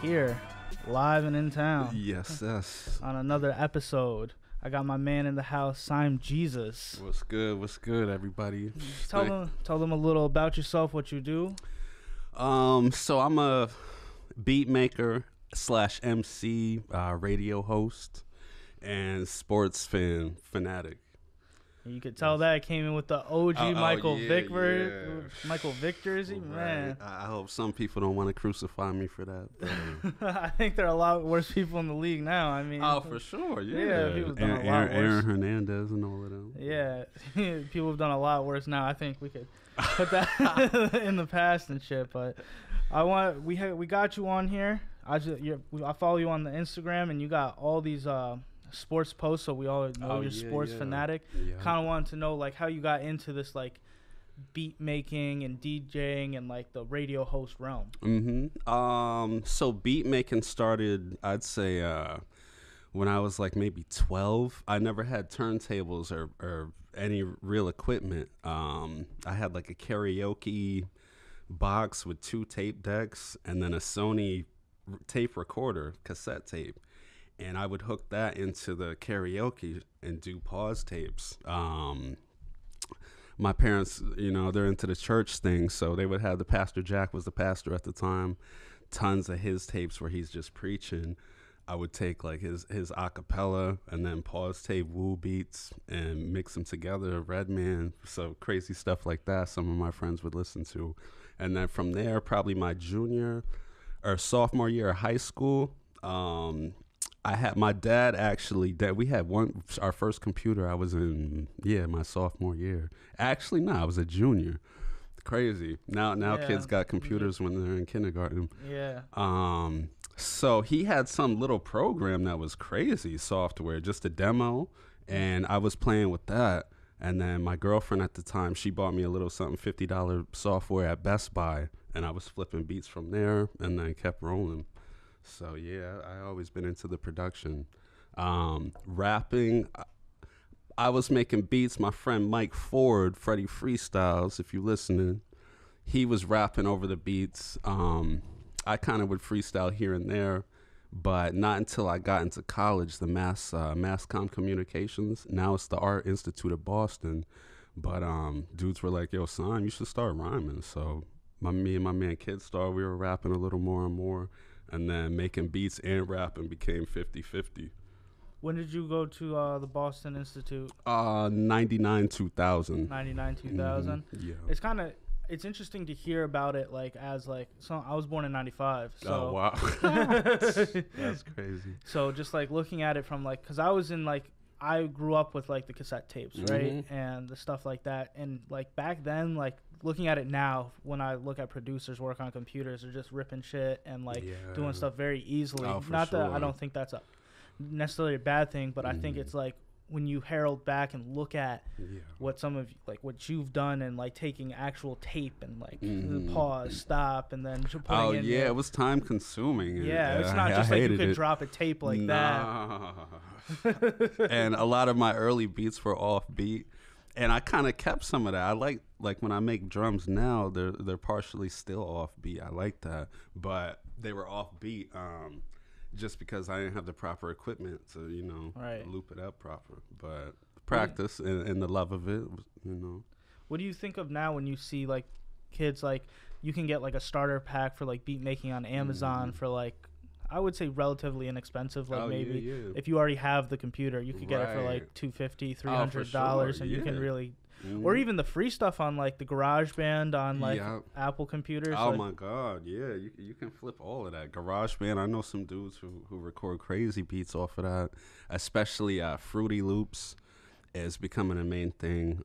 Here, live and in town. Yes, yes. On another episode. I got my man in the house, Sime Gezus. What's good? What's good, everybody? Tell them a little about yourself, what you do. So I'm a beat maker / MC, radio host, and sports fanatic. You could tell that came in with the OG Michael Vick Michael Vick jersey, right. Man. I hope some people don't want to crucify me for that. But, I think there are a lot worse people in the league now. I mean, for sure, people have done a lot worse. Aaron Hernandez and all of them. Yeah, people have done a lot worse now. I think we could put that in the past and shit. But we got you on here. I follow you on the Instagram, and you got all these sports posts, so we all know you're sports fanatic. Yeah. Kind of wanted to know like how you got into this like beat making and DJing and like the radio host realm. So beat making started, I'd say, when I was like maybe 12. I never had turntables or any real equipment. I had like a karaoke box with 2 tape decks and then a Sony tape recorder, cassette tape. And I would hook that into the karaoke and do pause tapes. My parents, they're into the church thing, so they would have the Pastor Jack was the pastor at the time. Tons of his tapes where he's just preaching. I would take like his a cappella and then pause tape woo beats and mix them together. Redman, so crazy stuff like that. Some of my friends would listen to, and then from there, probably my junior or sophomore year of high school. I had my dad we had our first computer. I was in my sophomore year. Actually, no, I was a junior. Crazy. Now kids got computers when they're in kindergarten. Yeah. So he had some little program that was crazy software, just a demo, and I was playing with that. And then my girlfriend at the time, she bought me a little something, $50 software at Best Buy, and I was flipping beats from there and then kept rolling. So, yeah, I always been into the production. Rapping, I was making beats. My friend Mike Ford, Freddie Freestyles, if you're listening, he was rapping over the beats. I kind of would freestyle here and there, but not until I got into college, the mass comm communications. Now it's the Art Institute of Boston. But dudes were like, yo, son, you should start rhyming. So me and my man Kid Star, we were rapping a little more and more. And then making beats and rapping became 50-50. When did you go to the Boston Institute? 99, 2000. 99, 2000? Yeah. It's interesting to hear about it so I was born in 95. So. Oh, wow. That's crazy. So just like looking at it from because I was in I grew up with the cassette tapes, right? And the stuff like that. And back then, looking at it now, when I look at producers work on computers, they're just ripping shit and doing stuff very easily. Not sure. that I don't think that's necessarily a bad thing, but I think it's when you herald back and look at what some of what you've done and taking actual tape and pause, stop, and then putting in it was time consuming. It's not just you could drop a tape that. And a lot of my early beats were off beat, and I kind of kept some of that. I like when I make drums now, they're partially still off beat. I like that, but they were off beat. Just because I didn't have the proper equipment to, loop it up proper. But practice and the love of it, What do you think of now when you see, kids, you can get, a starter pack for, beat making on Amazon for, I would say relatively inexpensive. If you already have the computer, you could get it for, $250, $300, and you can really... Or even the free stuff on the GarageBand on Apple computers. Oh my God, yeah, you can flip all of that. GarageBand, I know some dudes who record crazy beats off of that, especially Fruity Loops is becoming a main thing.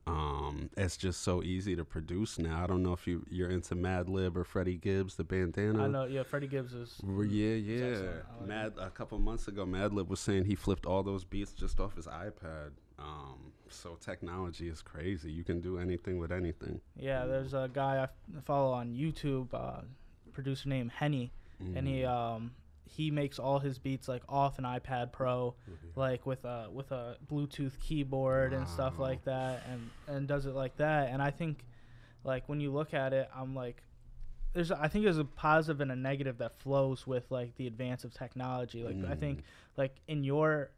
It's just so easy to produce now. I don't know if you're into Madlib or Freddie Gibbs, the bandana. I know, yeah, Freddie Gibbs is. Yeah. A couple months ago, Madlib was saying he flipped all those beats just off his iPad. So technology is crazy. You can do anything with anything. Yeah, there's a guy I follow on YouTube, producer named Henny, and he makes all his beats off an iPad Pro, with a Bluetooth keyboard and stuff like that, and does it like that. And I think when you look at it, I'm I think there's a positive and a negative that flows with like the advance of technology. Like I think in your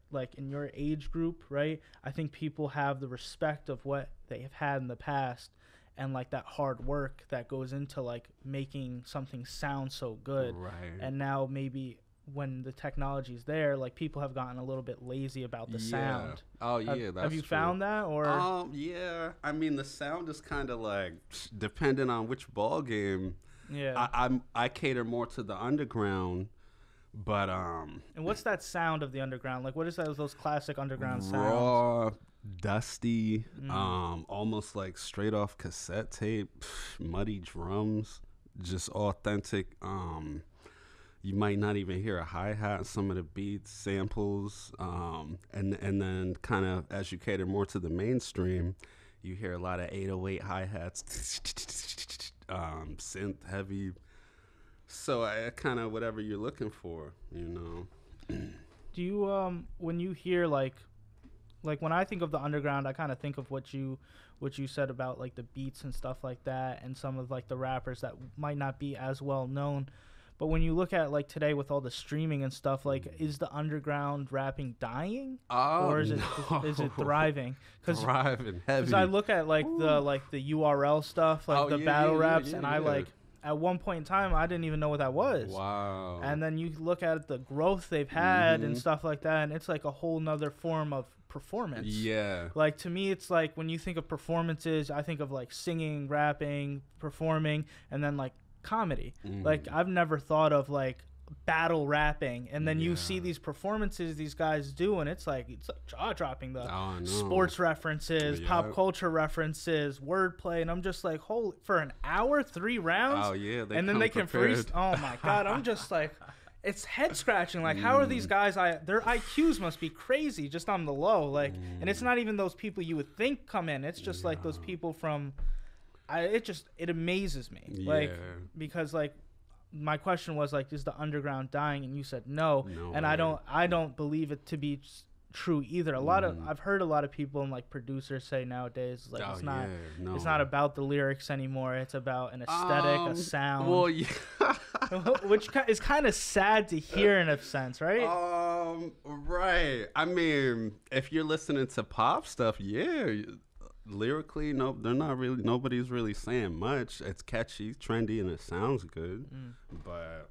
age group, right? I think people have the respect of what they have had in the past, and like that hard work that goes into like making something sound so good. Right. And now maybe when the technology's there, like people have gotten a little bit lazy about the sound. Oh yeah, have you true. found that? Or yeah, I mean the sound is kind of like depending on which ball game. Yeah, I cater more to the underground, but And what's that sound of the underground? Like, what is those classic underground sounds? Raw, dusty, almost like straight off cassette tape, muddy drums, just authentic. You might not even hear a hi-hat in some of the beats, samples, and then kind of as you cater more to the mainstream, you hear a lot of 808 hi-hats, synth heavy. So I kind of whatever you're looking for, you know. Do you when you hear like when I think of the underground, I kind of think of what you said about like the beats and stuff like that, and some of like the rappers that might not be as well known. But when you look at like today with all the streaming and stuff, like is the underground rapping dying, or is it thriving? Thriving heavy. Because I look at like the URL stuff, like the battle raps, and I like at one point in time I didn't even know what that was. Wow. And then you look at the growth they've had and stuff like that, and it's like a whole nother form of performance. Yeah. Like to me, it's like when you think of performances, I think of like singing, rapping, performing, and then like comedy. Like I've never thought of like battle rapping, and then you see these performances these guys do, and it's like jaw dropping, the sports references, pop culture references, wordplay, and I'm just like, holy, for an hour, 3 rounds, and then they can freeze. Oh my god, I'm just like, it's head scratching. Like, how are these guys? Their IQs must be crazy, just on the low. Like, and it's not even those people you would think come in. It's just like those people from. It amazes me, like, because like my question was like, is the underground dying? And you said no, and I don't believe it to be true either. I've heard a lot of people and like producers say nowadays like it's not about the lyrics anymore. It's about an aesthetic, a sound. Well, yeah. Which is kind of sad to hear in a sense, right? Right. I mean, if you're listening to pop stuff, lyrically, no, they're not really. Nobody's really saying much. It's catchy, trendy, and it sounds good. But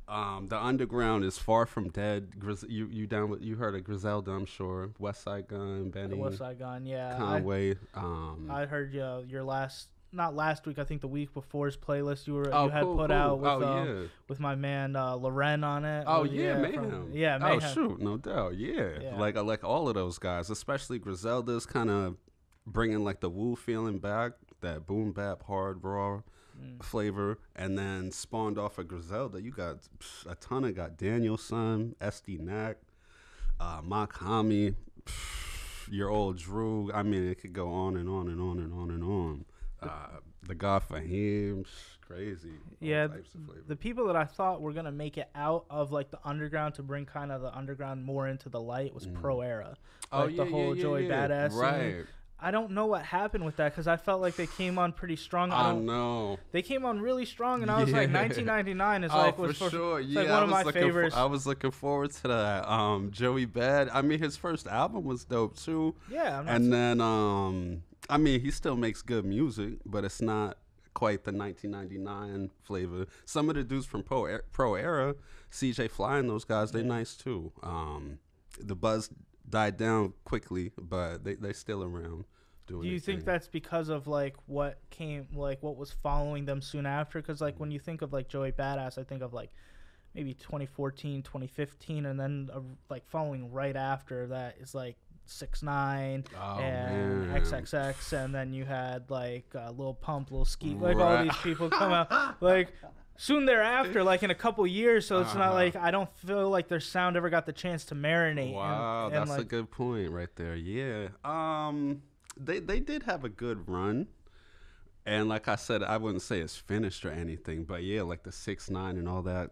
the underground is far from dead. You heard of Griselda, I'm sure. West Side Gun, Benny. West Side Gun, yeah. Conway. I heard your not last week. I think the week before's playlist you had put out with my man Loren on it. Mayhem. Mayhem. Oh shoot, no doubt. Yeah. Like all of those guys, especially Griselda's kind of bringing like the Wu feeling back, that boom bap hard raw flavor, and then spawned off of Griselda. You got a ton of Danielson, SD Knack, Makami, your old Drew. I mean, it could go on and on and on and on and on. The God for him, crazy. Yeah, the people that I thought were gonna make it out of like the underground to bring kind of the underground more into the light was Pro Era, like the whole Joey Badass scene. I don't know what happened with that, because I felt like they came on pretty strong. I know they came on really strong, and I was like, 1999 is sure. Like one of my favorites. I was looking forward to that. Joey Bad. I mean, his first album was dope too. Yeah, then I mean, he still makes good music, but it's not quite the 1999 flavor. Some of the dudes from Pro Era, CJ Fly and those guys, they nice too. The buzz died down quickly, but they still around doing. Do you think that's because of like what was following them soon after? Because like when you think of like Joey Badass, I think of like maybe 2014, 2015, and then like following right after that is like 6ix9ine and XXX, and then you had like Lil Pump, Lil Skeet, like all these people come out like soon thereafter, like in a couple years. So it's not like, I don't feel like their sound ever got the chance to marinate. Wow, that's like a good point right there. Yeah, they did have a good run, and like I said, I wouldn't say it's finished or anything, but yeah, like the 6ix9ine and all that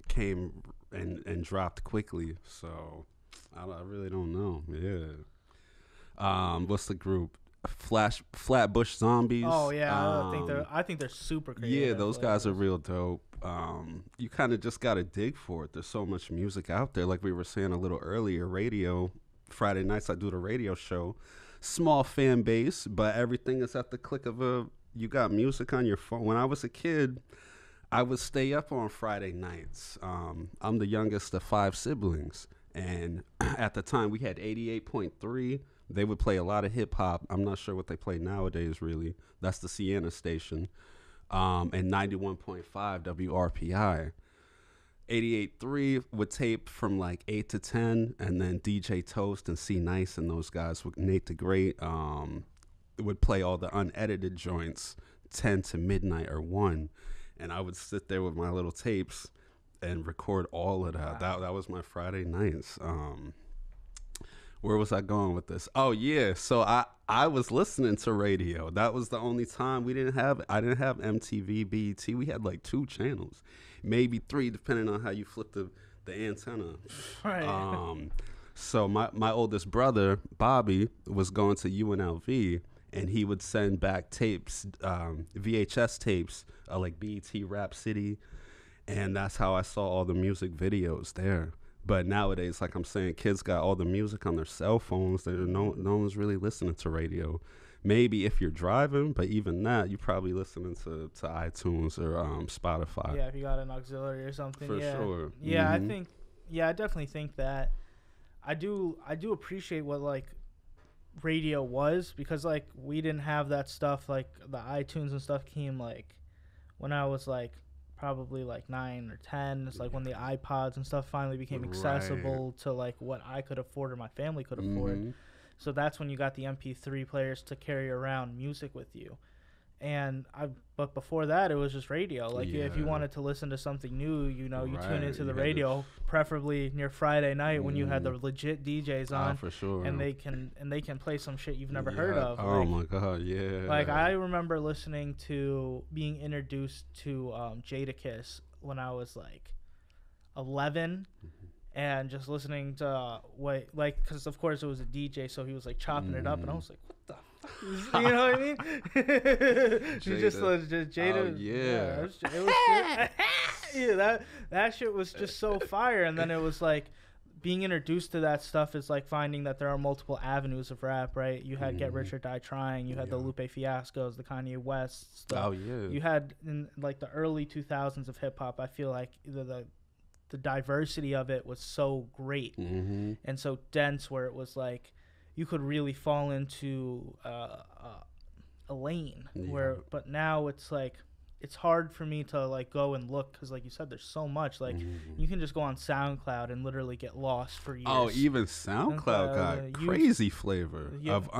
came and dropped quickly. So I really don't know. Yeah. What's the group? Flatbush Zombies. Oh yeah, I think they're super creative. Yeah, those guys are real dope. You kind of just gotta dig for it. There's so much music out there. Like we were saying a little earlier, radio. Friday nights I do the radio show. Small fan base, but everything is at the click of a. You got music on your phone. When I was a kid, I would stay up on Friday nights. I'm the youngest of 5 siblings, and at the time we had 88.3. They would play a lot of hip hop. I'm not sure what they play nowadays, really. That's the Sienna station. And 91.5 WRPI. 88.3 would tape from like 8 to 10, and then DJ Toast and C Nice and those guys, with Nate the Great, would play all the unedited joints 10 to midnight or 1. And I would sit there with my little tapes and record all of that. Wow. That was my Friday nights. Where was I going with this? Oh yeah, so I was listening to radio. That was the only time I didn't have MTV, BET. We had like 2 channels, maybe 3, depending on how you flip the antenna. Right. So my oldest brother Bobby was going to UNLV, and he would send back tapes, VHS tapes, like BET Rap City, and that's how I saw all the music videos there. But nowadays, like I'm saying, kids got all the music on their cell phones. No one's really listening to radio. Maybe if you're driving, but even that, you're probably listening to iTunes or Spotify. Yeah, if you got an auxiliary or something. For sure. Yeah, I definitely think that. I do appreciate what like radio was, because like we didn't have that stuff. Like the iTunes and stuff came like when I was like probably like 9 or 10. It's like when the iPods and stuff finally became accessible to like what I could afford or my family could afford. So that's when you got the MP3 players to carry around music with you. But before that, it was just radio. Like if you wanted to listen to something new, you tune into the radio, preferably near Friday night when you had the legit DJs on, for sure, and they can play some shit you've never heard of. Oh my god, yeah. Like I remember being introduced to Jadakiss when I was like 11. And just listening to because of course it was a DJ, so he was like chopping it up, and I was like, what the fuck is, you know what I mean? just Jada. Oh, yeah. It was that shit was just so fire. And then it was like being introduced to that stuff is like finding that there are multiple avenues of rap, right? You had Get Rich or Die Trying, you had the Lupe Fiascos, the Kanye West stuff. Oh yeah. You had in like the early 2000s of hip hop, I feel like the diversity of it was so great and so dense, where it was like you could really fall into a lane but now it's like it's hard for me to like go and look, because like you said, there's so much. Like you can just go on SoundCloud and literally get lost for years. Oh, even SoundCloud got crazy flavor of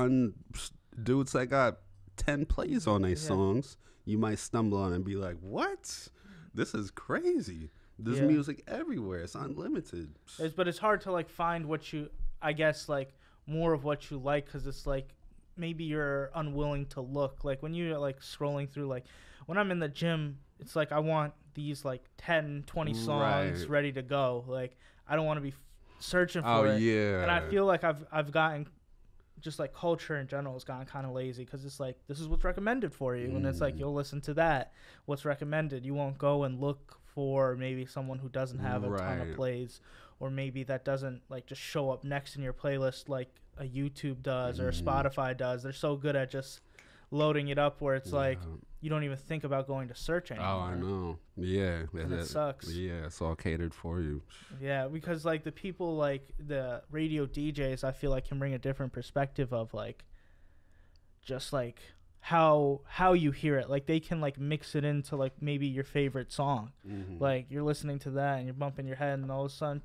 dudes that got 10 plays on their songs. You might stumble on and be like, what? This is crazy. There's music everywhere. It's unlimited. But it's hard to like find what you, I guess, like more of what you like, because it's like maybe you're unwilling to look. Like when you're like scrolling through, like when I'm in the gym, it's like I want these like 10, 20 songs ready to go. Like I don't want to be searching for it. Yeah. And I feel like I've gotten, just like culture in general has gotten kind of lazy, because it's like this is what's recommended for you, and it's like you'll listen to that, what's recommended. You won't go and look for maybe someone who doesn't have a ton of plays, or maybe that doesn't like just show up next in your playlist like a YouTube does or a Spotify does. They're so good at just loading it up where it's like you don't even think about going to search anymore. Oh, I know. Yeah. And it sucks. Yeah, it's all catered for you. Yeah, because like the people like the radio DJs, I feel like can bring a different perspective of like just like how you hear it. Like they can like mix it into like maybe your favorite song. Like you're listening to that and you're bumping your head, and all of a sudden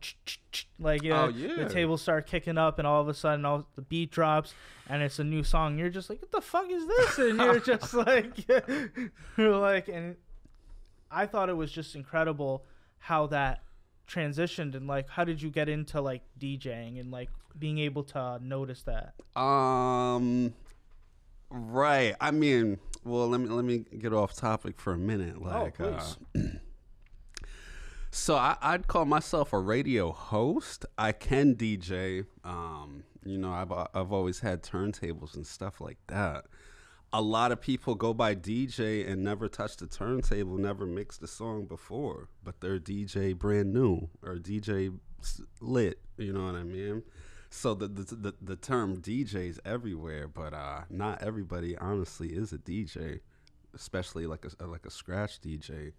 like the tables start kicking up, and all of a sudden all the beat drops and it's a new song. You're just like, what the fuck is this? And you're just like you're like, and I thought it was just incredible how that transitioned. And like, how did you get into like DJing and like being able to notice that? Right. I mean, well, let me get off topic for a minute. Like, so I'd call myself a radio host. I can DJ. You know, I've always had turntables and stuff like that. A lot of people go by DJ and never touch the turntable, never mixed the song before, but they're DJ brand new or DJ lit. You know what I mean? So the term DJ is everywhere, but not everybody honestly is a DJ, especially like a scratch DJ.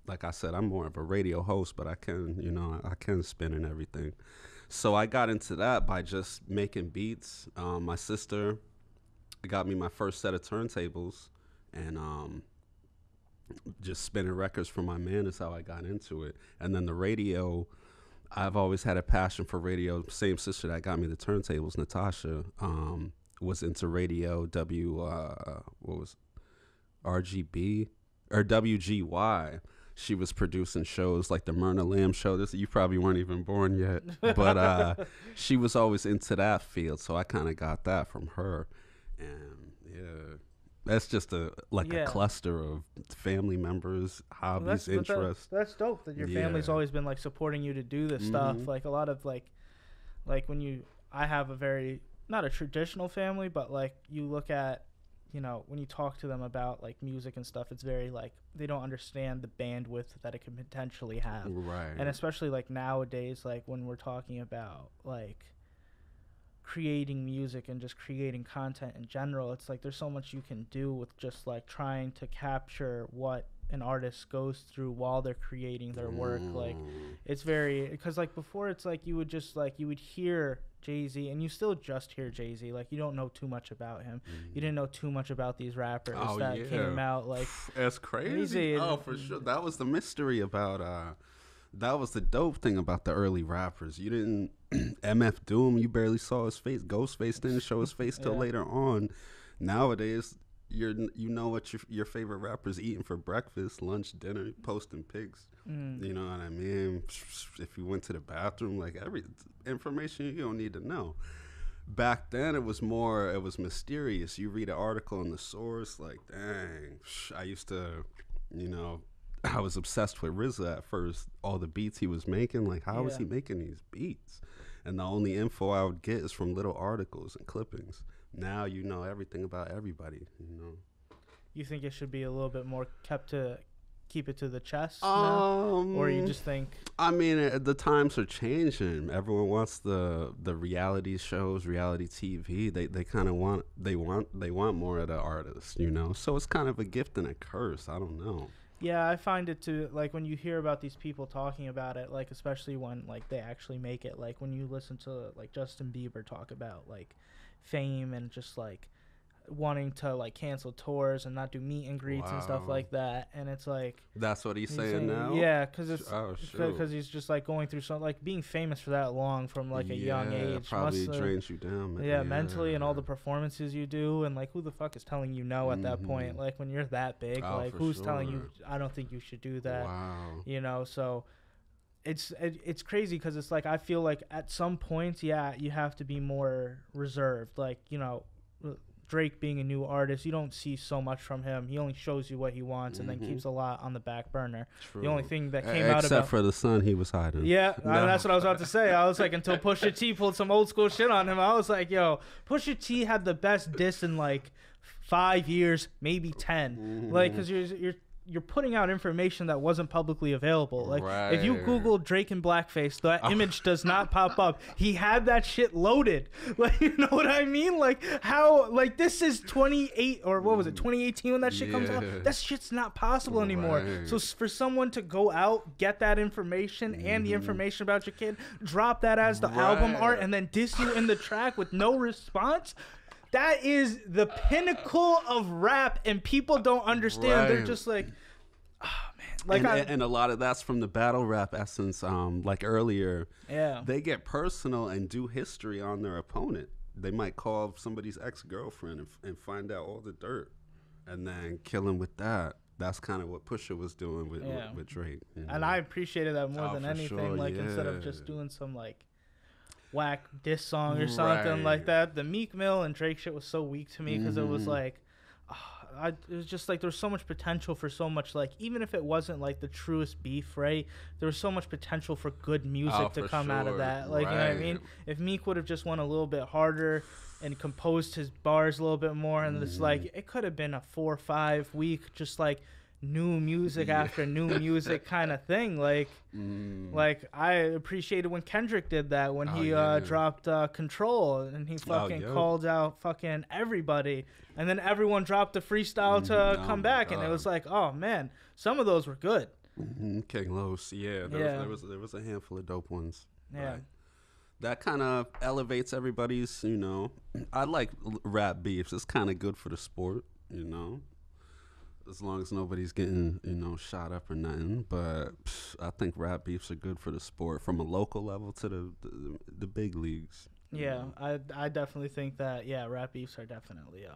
Like I said, I'm more of a radio host, but I can spin and everything. So I got into that by just making beats. My sister got me my first set of turntables, and just spinning records for my man is how I got into it. And then the radio, I've always had a passion for radio. Same sister that got me the turntables, Natasha, was into radio. RGB or WGY. She was producing shows like the Myrna Lamb show. You probably weren't even born yet, but she was always into that field. So I kind of got that from her, and yeah, that's just a cluster of family members, hobbies, interests. That's dope that your family's always been like supporting you to do this stuff. Like a lot of like I have a very, not a traditional family, but like you look at, you know, when you talk to them about like music and stuff, it's very like they don't understand the bandwidth that it can potentially have. Right. And especially like nowadays, like when we're talking about like creating music and just creating content in general, it's like there's so much you can do with just like trying to capture what an artist goes through while they're creating their work. Like it's very, because like before it's like you would hear Jay-Z and you still just hear Jay-Z, like you don't know too much about him. You didn't know too much about these rappers that came out like that's crazy. For sure. That was the mystery about that was the dope thing about the early rappers. You didn't MF Doom, you barely saw his face. Ghostface didn't show his face till later on. Nowadays you know what your favorite rapper's eating for breakfast, lunch, dinner, posting pics. You know what I mean? If you went to the bathroom, like every information you don't need to know. Back then it was mysterious. You read an article in the source, like, dang, I used to, you know, I was obsessed with RZA at first. All the beats he was making, like, how was he making these beats? And the only info I would get is from little articles and clippings. Now you know everything about everybody, you know. You think it should be a little bit more keep it to the chest now? Or you just think, I mean, the times are changing. Everyone wants the reality shows, reality TV. They kind of want more of the artists, you know. So it's kind of a gift and a curse. I don't know. Yeah, I find it too, like when you hear about these people talking about it, like especially when like they actually make it, like when you listen to like Justin Bieber talk about like fame and just like wanting to like cancel tours and not do meet and greets and stuff like that, and it's like that's what he's saying now. Yeah, because he's just like going through some, like being famous for that long from like a young age probably drains you down. Mentally, and all the performances you do, and like who the fuck is telling you no at that point? Like when you're that big, like who's telling you I don't think you should do that? You know, so it's crazy because it's like I feel like at some points, you have to be more reserved. Like, you know, Drake being a new artist, you don't see so much from him. He only shows you what he wants and then keeps a lot on the back burner. True. The only thing that came out except for the son he was hiding. Yeah, no. That's what I was about to say. I was like, until Pusha T pulled some old school shit on him, I was like, yo, Pusha T had the best diss in like 5 years, maybe 10. Like, because you're putting out information that wasn't publicly available. Like, if you Google Drake in blackface, the image does not pop up. He had that shit loaded. Like, you know what I mean? Like, how, like, this is 2018 when that shit comes out? That shit's not possible anymore. So for someone to go out, get that information and the information about your kid, drop that as the album art, and then diss you in the track with no response, that is the pinnacle of rap, and people don't understand. They're just like, oh man. Like, and a lot of that's from the battle rap essence. Like earlier, they get personal and do history on their opponent. They might call somebody's ex-girlfriend and find out all the dirt, and then kill him with that. That's kind of what Pusha was doing with Drake. You know? And I appreciated that more than anything. Sure, like instead of just doing some like whack diss song or something like that. The Meek Mill and Drake shit was so weak to me because it was like, it was just like there was so much potential for so much, like, even if it wasn't like the truest beef, right? There was so much potential for good music to come out of that. Like, you know what I mean? If Meek would have just went a little bit harder and composed his bars a little bit more, and it's like, it could have been a 4 or 5 week, just like new music after new music kind of thing. Like, like I appreciated when Kendrick did that, when he dropped Control, and he fucking called out fucking everybody, and then everyone dropped a freestyle to come back, and it was like, oh man, some of those were good. King Los, there was a handful of dope ones. Yeah. That kind of elevates everybody's, you know. I like rap beefs. It's kind of good for the sport, you know. As long as nobody's getting, you know, shot up or nothing. But I think rap beefs are good for the sport, from a local level to the big leagues. Yeah, I definitely think that, rap beefs are definitely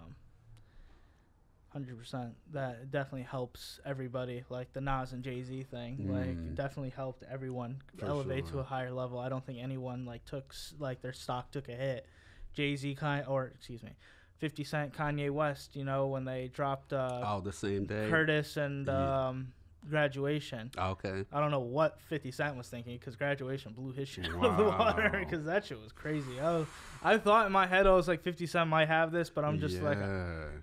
100%. That definitely helps everybody. Like the Nas and Jay-Z thing, like it definitely helped everyone elevate to a higher level. I don't think anyone like took like their stock took a hit. Jay-Z 50 Cent, Kanye West, you know, when they dropped the same day, Curtis and Graduation. Okay. I don't know what 50 Cent was thinking, because Graduation blew his shit out of the water, because that shit was crazy. I thought in my head, I was like, 50 Cent might have this, but I'm just like,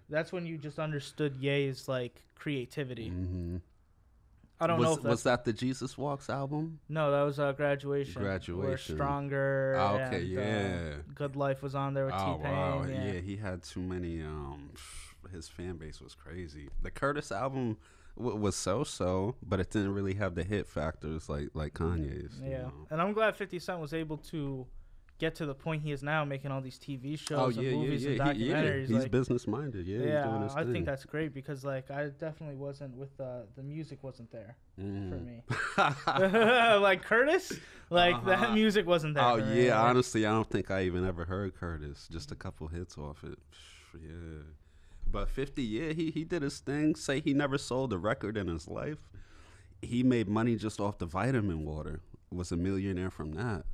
that's when you just understood Ye's like creativity. I don't know if was that the Jesus Walks album? No, that was Graduation. We're Stronger. Good Life was on there with T-Pain. Wow. Yeah, he had too many. His fan base was crazy. The Curtis album was so, but it didn't really have the hit factors like Kanye's. Yeah, you know? And I'm glad 50 Cent was able to get to the point he is now, making all these TV shows and movies and documentaries. He's like, business minded. He's doing his thing. Think that's great, because like I definitely wasn't with the music wasn't there for me. Like Curtis, like that music wasn't there. Honestly, I don't think I even ever heard Curtis. Just a couple hits off it. Yeah, but 50, he did his thing. Say he never sold a record in his life. He made money just off the vitamin water. Was a millionaire from that.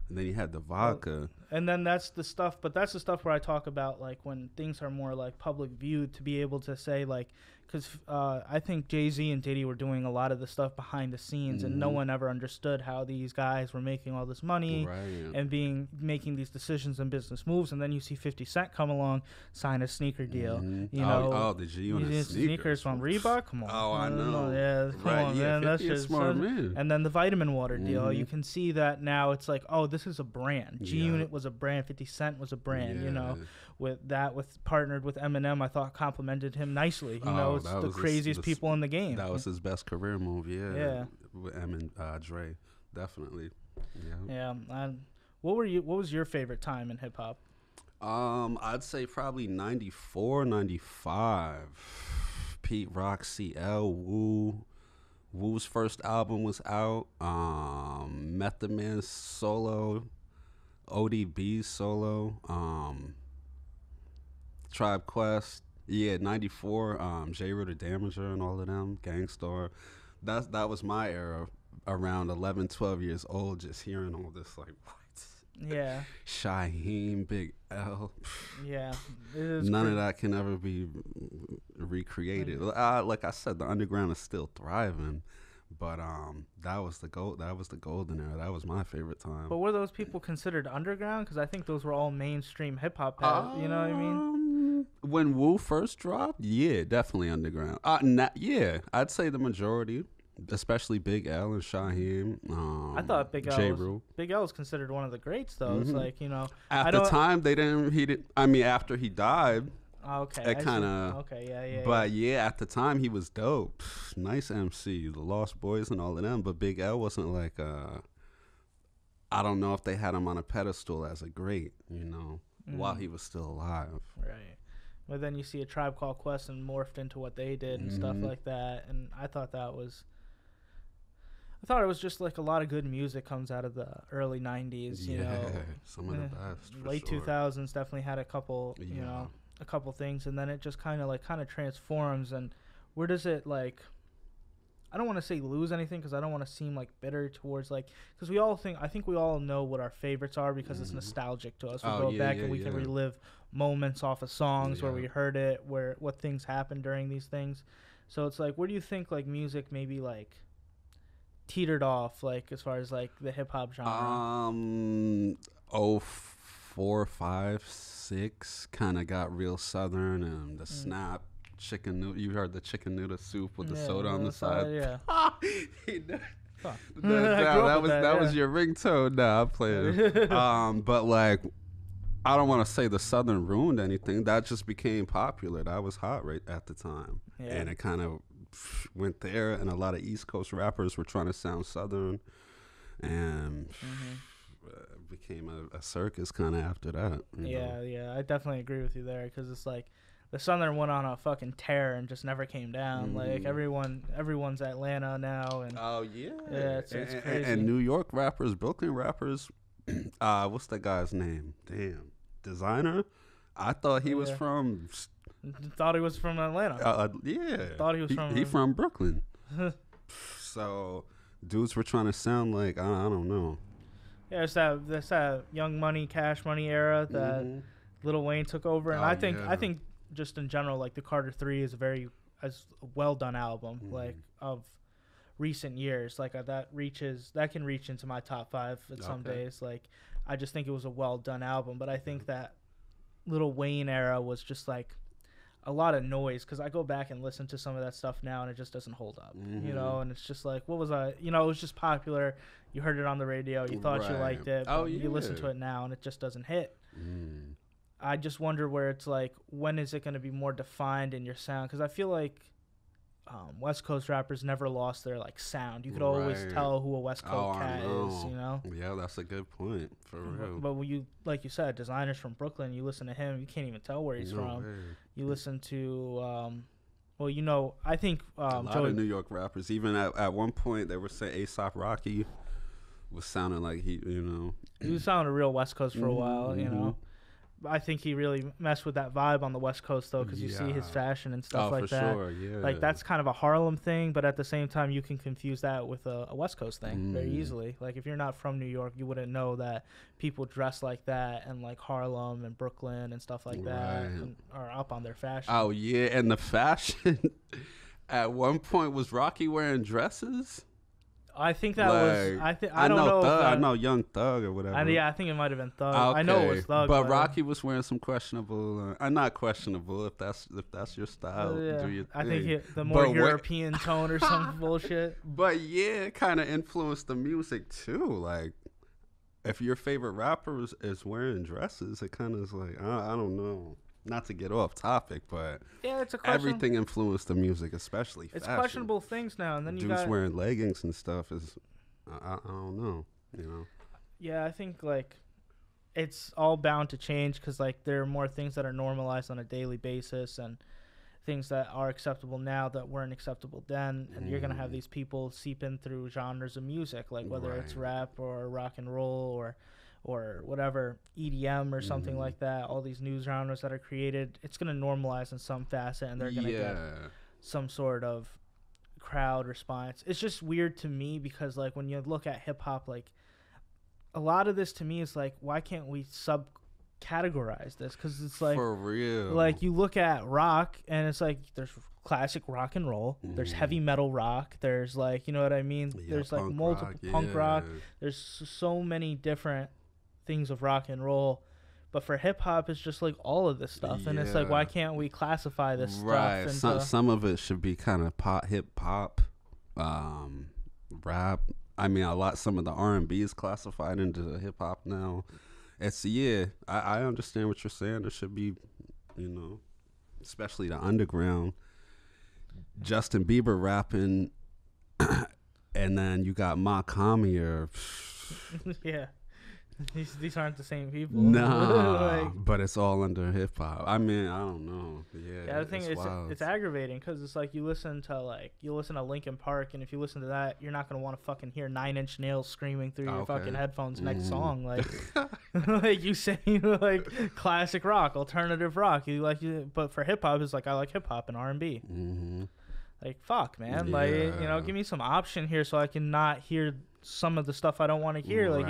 And then you had the vodka. And then that's the stuff, but that's the stuff where I talk about, like, when things are more, like, public viewed, to be able to say, like, because I think Jay-Z and Diddy were doing a lot of the stuff behind the scenes, and no one ever understood how these guys were making all this money and making these decisions and business moves. And then you see 50 Cent come along, sign a sneaker deal. You know, the G-Unit sneakers from Reebok? Come on. I know. Yeah, come on, man. That's just smart, man. And then the vitamin water deal. You can see that now. It's like, oh, this is a brand. G-Unit was a brand. 50 Cent was a brand, you know. Partnered with Eminem, I thought complimented him nicely. You know, it's the craziest people in the game. That was his best career move, with Em and Dre, definitely. Yeah. What was your favorite time in hip hop? I'd say probably 94, 95. Pete Rock, CL, Wu. Wu's first album was out. Method Man's solo. ODB's solo. Tribe Quest, 94, J. Rue the Damager and all of them, Gangstar. That was my era, around 11, 12 years old, just hearing all this, like, what? Yeah. Shaheem, Big L. Yeah. None of that can ever be recreated. Like I said, the underground is still thriving. But that was the golden era. That was my favorite time. But were those people considered underground? Because I think those were all mainstream hip hop. You know what I mean? When Wu first dropped, definitely underground. I'd say the majority, especially Big L and Shaheem. I thought Big L was considered one of the greats, though. It's like, you know, at the time they didn't. He did. I mean, after he died. Okay. It kind of. Okay. Yeah. But at the time he was dope. Nice MC, the Lost Boys and all of them. But Big L wasn't like I don't know if they had him on a pedestal as a great, you know, while he was still alive. Right. But then you see a Tribe Called Quest and morphed into what they did and stuff like that. And I thought it was just like a lot of good music comes out of the early 90s, you know. Some of the best. Late 2000s definitely had a couple, you know, a couple things, and then it just kind of transforms. And where does it, like, I don't want to say lose anything because I don't want to seem like bitter towards like, because I think we all know what our favorites are because it's nostalgic to us. We go back and we can relive moments off of songs where we heard it, what things happened during these things. So it's like, where do you think like music maybe like teetered off, like as far as like the hip hop genre? 04, 5, 6 kind of got real southern, and the snap. Chicken noodle. You heard the chicken noodle soup with the soda on the side. Yeah. that was your ringtone. Nah, I played it. But like, I don't want to say the Southern ruined anything. That just became popular. That was hot right at the time, and it kind of went there. And a lot of East Coast rappers were trying to sound Southern, and became a circus kind of after that. You know? I definitely agree with you there because it's like. The Southern went on a fucking tear and just never came down. Like everyone's Atlanta now, and it's crazy. And New York rappers, Brooklyn rappers, what's that guy's name? Damn, Designer. I thought he was from. Thought he was from Atlanta. Thought he was from. He from Brooklyn. So dudes were trying to sound like I don't know. Yeah, it's that Young Money, Cash Money era that Lil Wayne took over, and I think. Just in general, like the Carter 3 is a well done album, like of recent years. Like that can reach into my top 5 at some days. Like I just think it was a well done album, but I think that Lil Wayne era was just like a lot of noise because I go back and listen to some of that stuff now and it just doesn't hold up, you know. And it's just like, what was it was just popular. You heard it on the radio, you thought you liked it, but you listen to it now and it just doesn't hit. I just wonder where it's like, when is it going to be more defined in your sound? Because I feel like West Coast rappers never lost their like sound. You could always tell who a West Coast cat is, you know? Yeah, that's a good point, for real. But when you, like you said, Designer's from Brooklyn, you listen to him, you can't even tell where he's from. You listen to, I think a lot of New York rappers, even at one point, they were saying A$AP Rocky was sounding like he was sounding real West Coast for a while, you know? I think he really messed with that vibe on the West Coast, though, because you see his fashion and stuff like that. Sure, yeah. Like, that's kind of a Harlem thing, but at the same time, you can confuse that with a West Coast thing very easily. Like, if you're not from New York, you wouldn't know that people dress like that and, like, Harlem and Brooklyn and stuff like that are up on their fashion. Oh, yeah, and the fashion at one point was Rocky wearing dresses? I think that was. I don't know. I know Young Thug or whatever. I think it might have been Thug. Okay. I know it was Thug. But Rocky was wearing some questionable. Not questionable if that's your style. Do your thing. I think the more European tone or some bullshit. But yeah, it kind of influenced the music too. Like, if your favorite rapper is wearing dresses, it kind of is like I don't know. Not to get off topic, but it's a everything influenced the music, especially it's fashion. Questionable things now, and then you dudes wearing leggings and stuff is, I don't know, you know. Yeah, I think like it's all bound to change because like there are more things that are normalized on a daily basis and things that are acceptable now that weren't acceptable then, and you're gonna have these people seep in through genres of music, like whether it's rap or rock and roll or whatever, EDM or something like that, all these new genres that are created, it's going to normalize in some facet, and they're going to get some sort of crowd response. It's just weird to me because, like, when you look at hip-hop, like, a lot of this to me is like, why can't we subcategorize this? Because it's like, for real. Like, you look at rock, and it's like, there's classic rock and roll, there's heavy metal rock, there's, like, you know what I mean? There's, like, multiple punk rock. There's so many different things of rock and roll, but for hip hop it's just like all of this stuff, and it's like, why can't we classify this stuff? Some of it should be kind of hip hop, rap. I mean, some of the R&B is classified into hip hop now. It's I understand what you're saying. There should be, you know, especially the underground. Justin Bieber rapping, and then you got Makami or These aren't the same people. Nah, but it's all under hip hop. I mean, I don't know. Yeah, I think it's aggravating because it's like you listen to Linkin Park, and if you listen to that, you're not gonna want to fucking hear 9 Inch Nails screaming through your fucking headphones next song. Like, like you say, like classic rock, alternative rock. But for hip hop, it's like I like hip hop and R&B. like, fuck, man. Like, you know, give me some option here so I can not hear some of the stuff I don't want to hear. Like,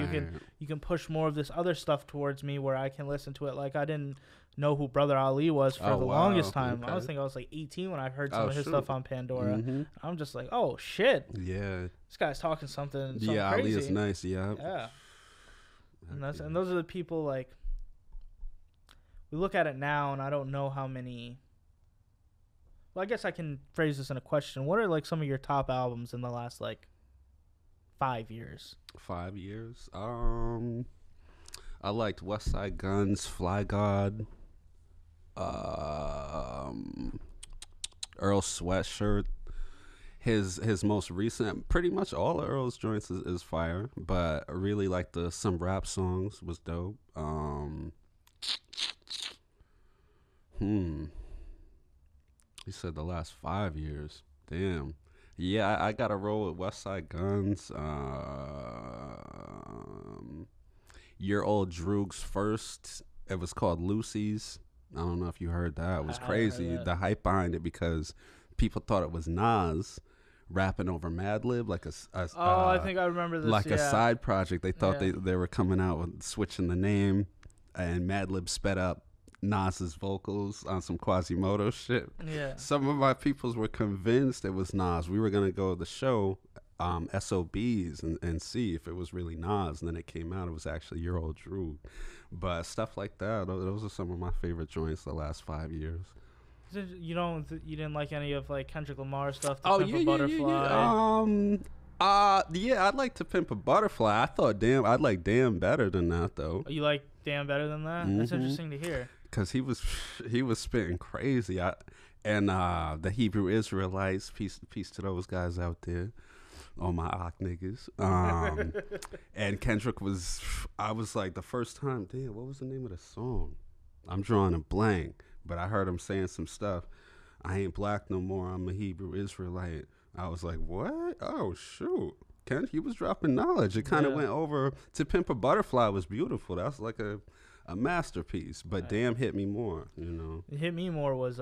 you can push more of this other stuff towards me where I can listen to it. Like, I didn't know who Brother Ali was for the longest time. Okay. I was thinking I was like 18 when I heard some of his stuff on Pandora. I'm just like, oh shit. Yeah. This guy's talking something crazy. Ali is nice. Yeah. Yeah. And those are the people, like, we look at it now, and I don't know how many. Well, I guess I can phrase this in a question. What are, like, some of your top albums in the last, like, 5 years? 5 years? I liked West Side Guns, Fly God, Earl Sweatshirt. His most recent, pretty much all of Earl's joints is fire, but I really like some rap songs was dope. He said the last 5 years. Damn. Yeah, I got to roll with West Side Guns. Your Old Droog's first. It was called Lucy's. I don't know if you heard that. It was crazy. The hype behind it because people thought it was Nas rapping over Madlib, like I think I remember this. Like a side project. They thought they were coming out with switching the name, and Madlib sped up Nas's vocals on some Quasimodo shit. Yeah. Some of my peoples were convinced it was Nas. We were gonna go to the show, SOBs, and see if it was really Nas, and then it came out it was actually Your Old Droog. But stuff like that, those are some of my favorite joints the last 5 years. You didn't like any of, like, Kendrick Lamar stuff? Yeah, I'd like To Pimp a Butterfly. I thought I'd like Damn better than that though. You like Damn better than that? That's interesting to hear. Cause he was spitting crazy. The Hebrew Israelites, peace to those guys out there, all my Ak niggas. And Kendrick I was like the first time, damn, what was the name of the song? I'm drawing a blank, but I heard him saying some stuff. I ain't black no more. I'm a Hebrew Israelite. I was like, what? Oh shoot. He was dropping knowledge. It kind of went over. To Pimp a Butterfly was beautiful. That's like a masterpiece, but Damn hit me more, you know. It hit me more was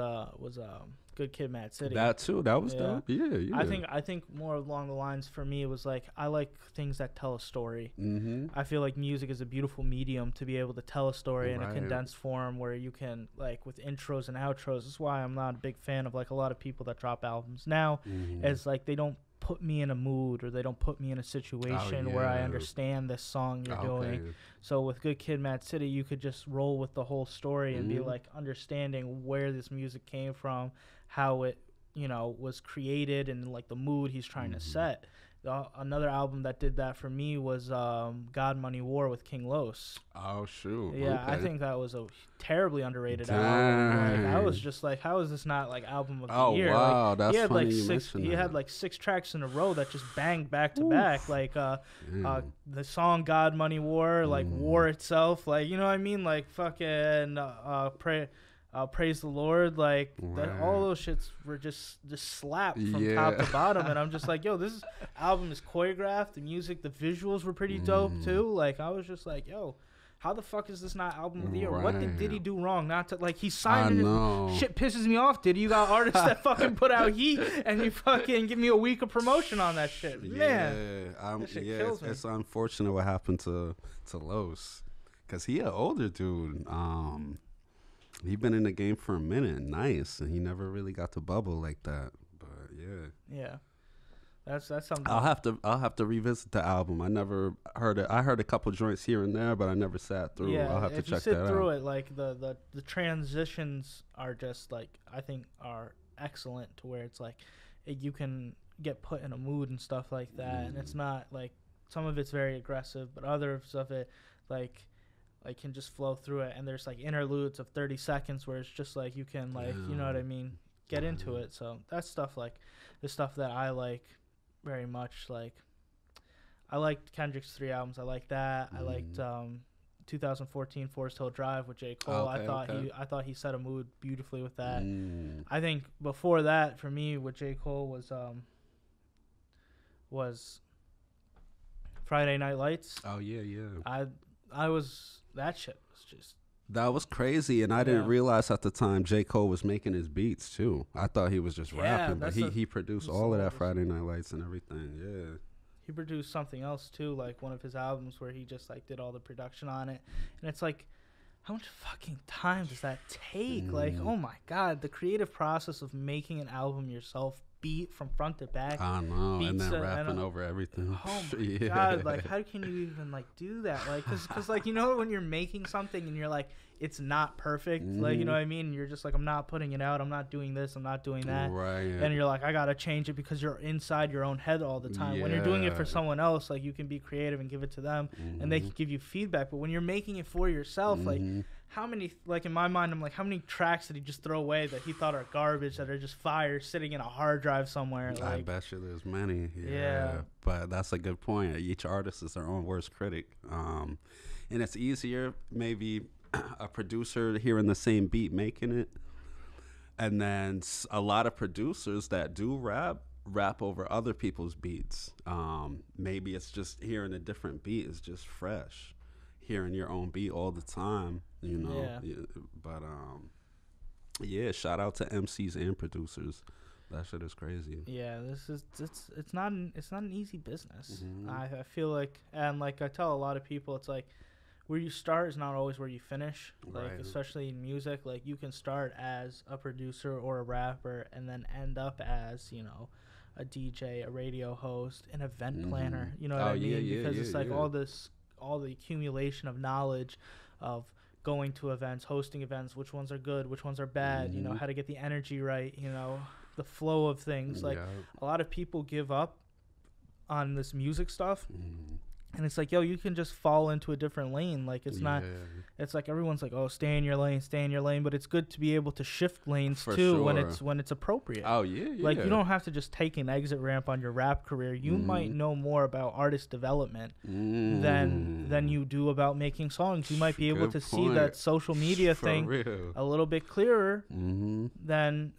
Good Kid, Mad City. That too, that was dope. Yeah. I think more along the lines for me it was like I like things that tell a story. I feel like music is a beautiful medium to be able to tell a story in a condensed form where you can, like, with intros and outros. That's why I'm not a big fan of, like, a lot of people that drop albums now. It's like they don't put me in a mood, or they don't put me in a situation where I understand this song you're doing. So with Good Kid, Mad City, you could just roll with the whole story and be like understanding where this music came from, how it, you know, was created, and like the mood he's trying to set. Another album that did that for me was God Money War with King Los. Oh shoot. Yeah, okay. I think that was a terribly underrated album. Like, I was just like, how is this not like album of the year? Oh wow, like, that's funny you mentioned that. He had like 6 tracks in a row that just banged back to back. Like the song God Money War, like War itself, like, you know what I mean? Like fucking Praise the Lord, like all those shits were just slapped from top to bottom, and I'm just like, yo, this album is choreographed. The music, the visuals were pretty dope too. Like, I was just like, yo, how the fuck is this not album of the year? What did Diddy do wrong? Not to, like, he signed it. Shit pisses me off, Diddy. You got artists that fucking put out heat, and you fucking give me a week of promotion on that shit. Man, that shit kills me. It's unfortunate what happened to Los, because he an older dude. He been in the game for a minute, nice, and he never really got to bubble like that. But yeah, that's something. I'll have to revisit the album. I never heard it. I heard a couple joints here and there, but I never sat through. Yeah, I'll have to check that out. If you sit through it, like the transitions are just like, I think are excellent, to where it's like you can get put in a mood and stuff like that, and it's not like, some of it's very aggressive, but others of it like can just flow through it, and there's like interludes of 30 seconds where it's just like you can, like, you know what I mean, get into it. So that's stuff, like the stuff that I like very much. Like, I liked Kendrick's 3 albums. I like that. I liked 2014 Forest Hill Drive with J. Cole. I thought he set a mood beautifully with that. I think before that for me with J. Cole was Friday Night Lights. Oh yeah. I was, that shit was just That was crazy, and I didn't realize at the time J. Cole was making his beats too. I thought he was just rapping, but he produced all of that Friday Night Lights and everything. Yeah. He produced something else too, like one of his albums where he just like did all the production on it, and it's like, how much fucking time does that take? Like, oh my god, the creative process of making an album yourself, beat from front to back. I know, and then rapping over everything. Oh my god, like how can you even like do that? Like, cause like, you know, when you're making something and you're like, it's not perfect, like, you know what I mean? You're just like, I'm not putting it out, I'm not doing this, I'm not doing that, right? And you're like, I gotta change it because you're inside your own head all the time. When you're doing it for someone else, like, you can be creative and give it to them, and they can give you feedback. But when you're making it for yourself, like, how many, like, in my mind, I'm like, how many tracks did he just throw away that he thought are garbage, that are just fire sitting in a hard drive somewhere? Like, I bet you there's many. Yeah. But that's a good point. Each artist is their own worst critic. And it's easier, maybe a producer hearing the same beat making it. And then a lot of producers that do rap over other people's beats. Maybe it's just hearing a different beat is just fresh. Hearing your own beat all the time, you know. Yeah. But shout out to MCs and producers. That shit is crazy. Yeah, it's not an easy business. I feel like, and like I tell a lot of people, it's like where you start is not always where you finish. Like, especially in music, like you can start as a producer or a rapper and then end up as, you know, a DJ, a radio host, an event planner. You know what I mean? Because it's like all the accumulation of knowledge of going to events, hosting events, which ones are good, which ones are bad, you know, how to get the energy right, you know, the flow of things. Like, a lot of people give up on this music stuff. And it's like, yo, you can just fall into a different lane. Like, it's not, it's like everyone's like, oh, stay in your lane. But it's good to be able to shift lanes too when it's appropriate. Oh, yeah. Like, you don't have to just take an exit ramp on your rap career. You might know more about artist development than you do about making songs. You might be able to see that social media thing a little bit clearer than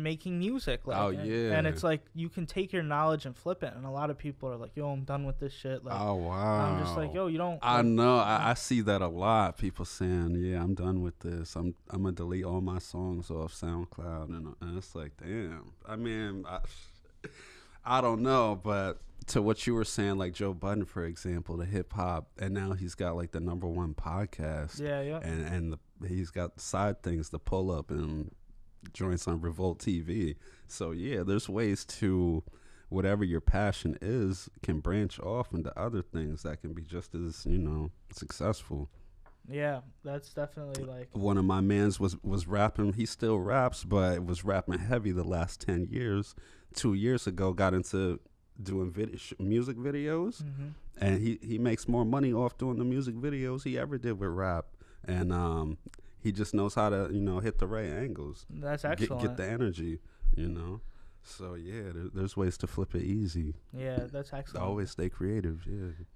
making music. Like, and it's like, you can take your knowledge and flip it. And a lot of people are like, yo, I'm done with this shit. Like, oh, wow. I'm just like, yo, you don't. I know. I see that a lot. People saying, yeah, I'm done with this. I'm going to delete all my songs off SoundCloud. And it's like, damn. I mean, I don't know. But to what you were saying, like Joe Budden, for example, the hip hop. And now he's got like the #1 podcast. Yeah. And he's got side things to pull up and joints on Revolt TV. So, yeah, there's ways to, whatever your passion is, can branch off into other things that can be just as, you know, successful. Yeah, that's definitely like, one of my mans was rapping. He still raps, but was rapping heavy the last 10 years. 2 years ago, got into doing music videos, and he makes more money off doing the music videos he ever did with rap. And he just knows how to, you know, hit the right angles. That's excellent. Get the energy, you know. So, yeah, there's ways to flip it easy. Yeah, that's excellent. Always stay creative,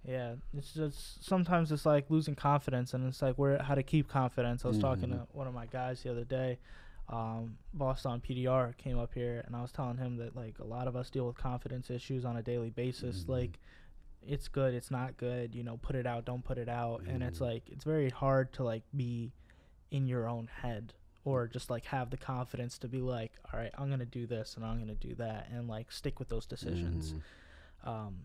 Yeah, it's just, sometimes it's like losing confidence, and it's like how to keep confidence. I was talking to one of my guys the other day, Boston PDR came up here, and I was telling him that, like, a lot of us deal with confidence issues on a daily basis. Like, it's good, it's not good, you know, put it out, don't put it out. And it's like, it's very hard to, like, be in your own head, or just like have the confidence to be like, all right, I'm going to do this and I'm going to do that, and like stick with those decisions.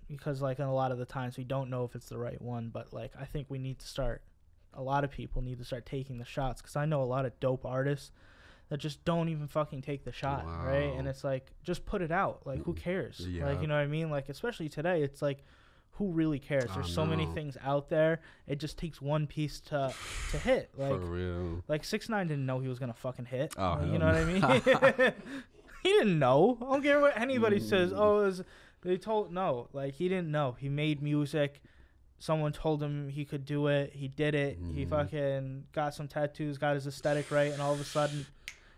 Because like, in a lot of the times we don't know if it's the right one, but like, I think a lot of people need to start taking the shots. Cause I know a lot of dope artists that just don't even fucking take the shot. Right. And it's like, just put it out. Like, who cares? Like, you know what I mean? Like, especially today, it's like, who really cares? There's so many things out there. It just takes one piece to hit. Like, for real. Like, 6ix9ine didn't know he was gonna fucking hit. Oh, you know what I mean? He didn't know. I don't care what anybody says. Oh, no. Like, he didn't know. He made music. Someone told him he could do it. He did it. He fucking got some tattoos, got his aesthetic right, and all of a sudden,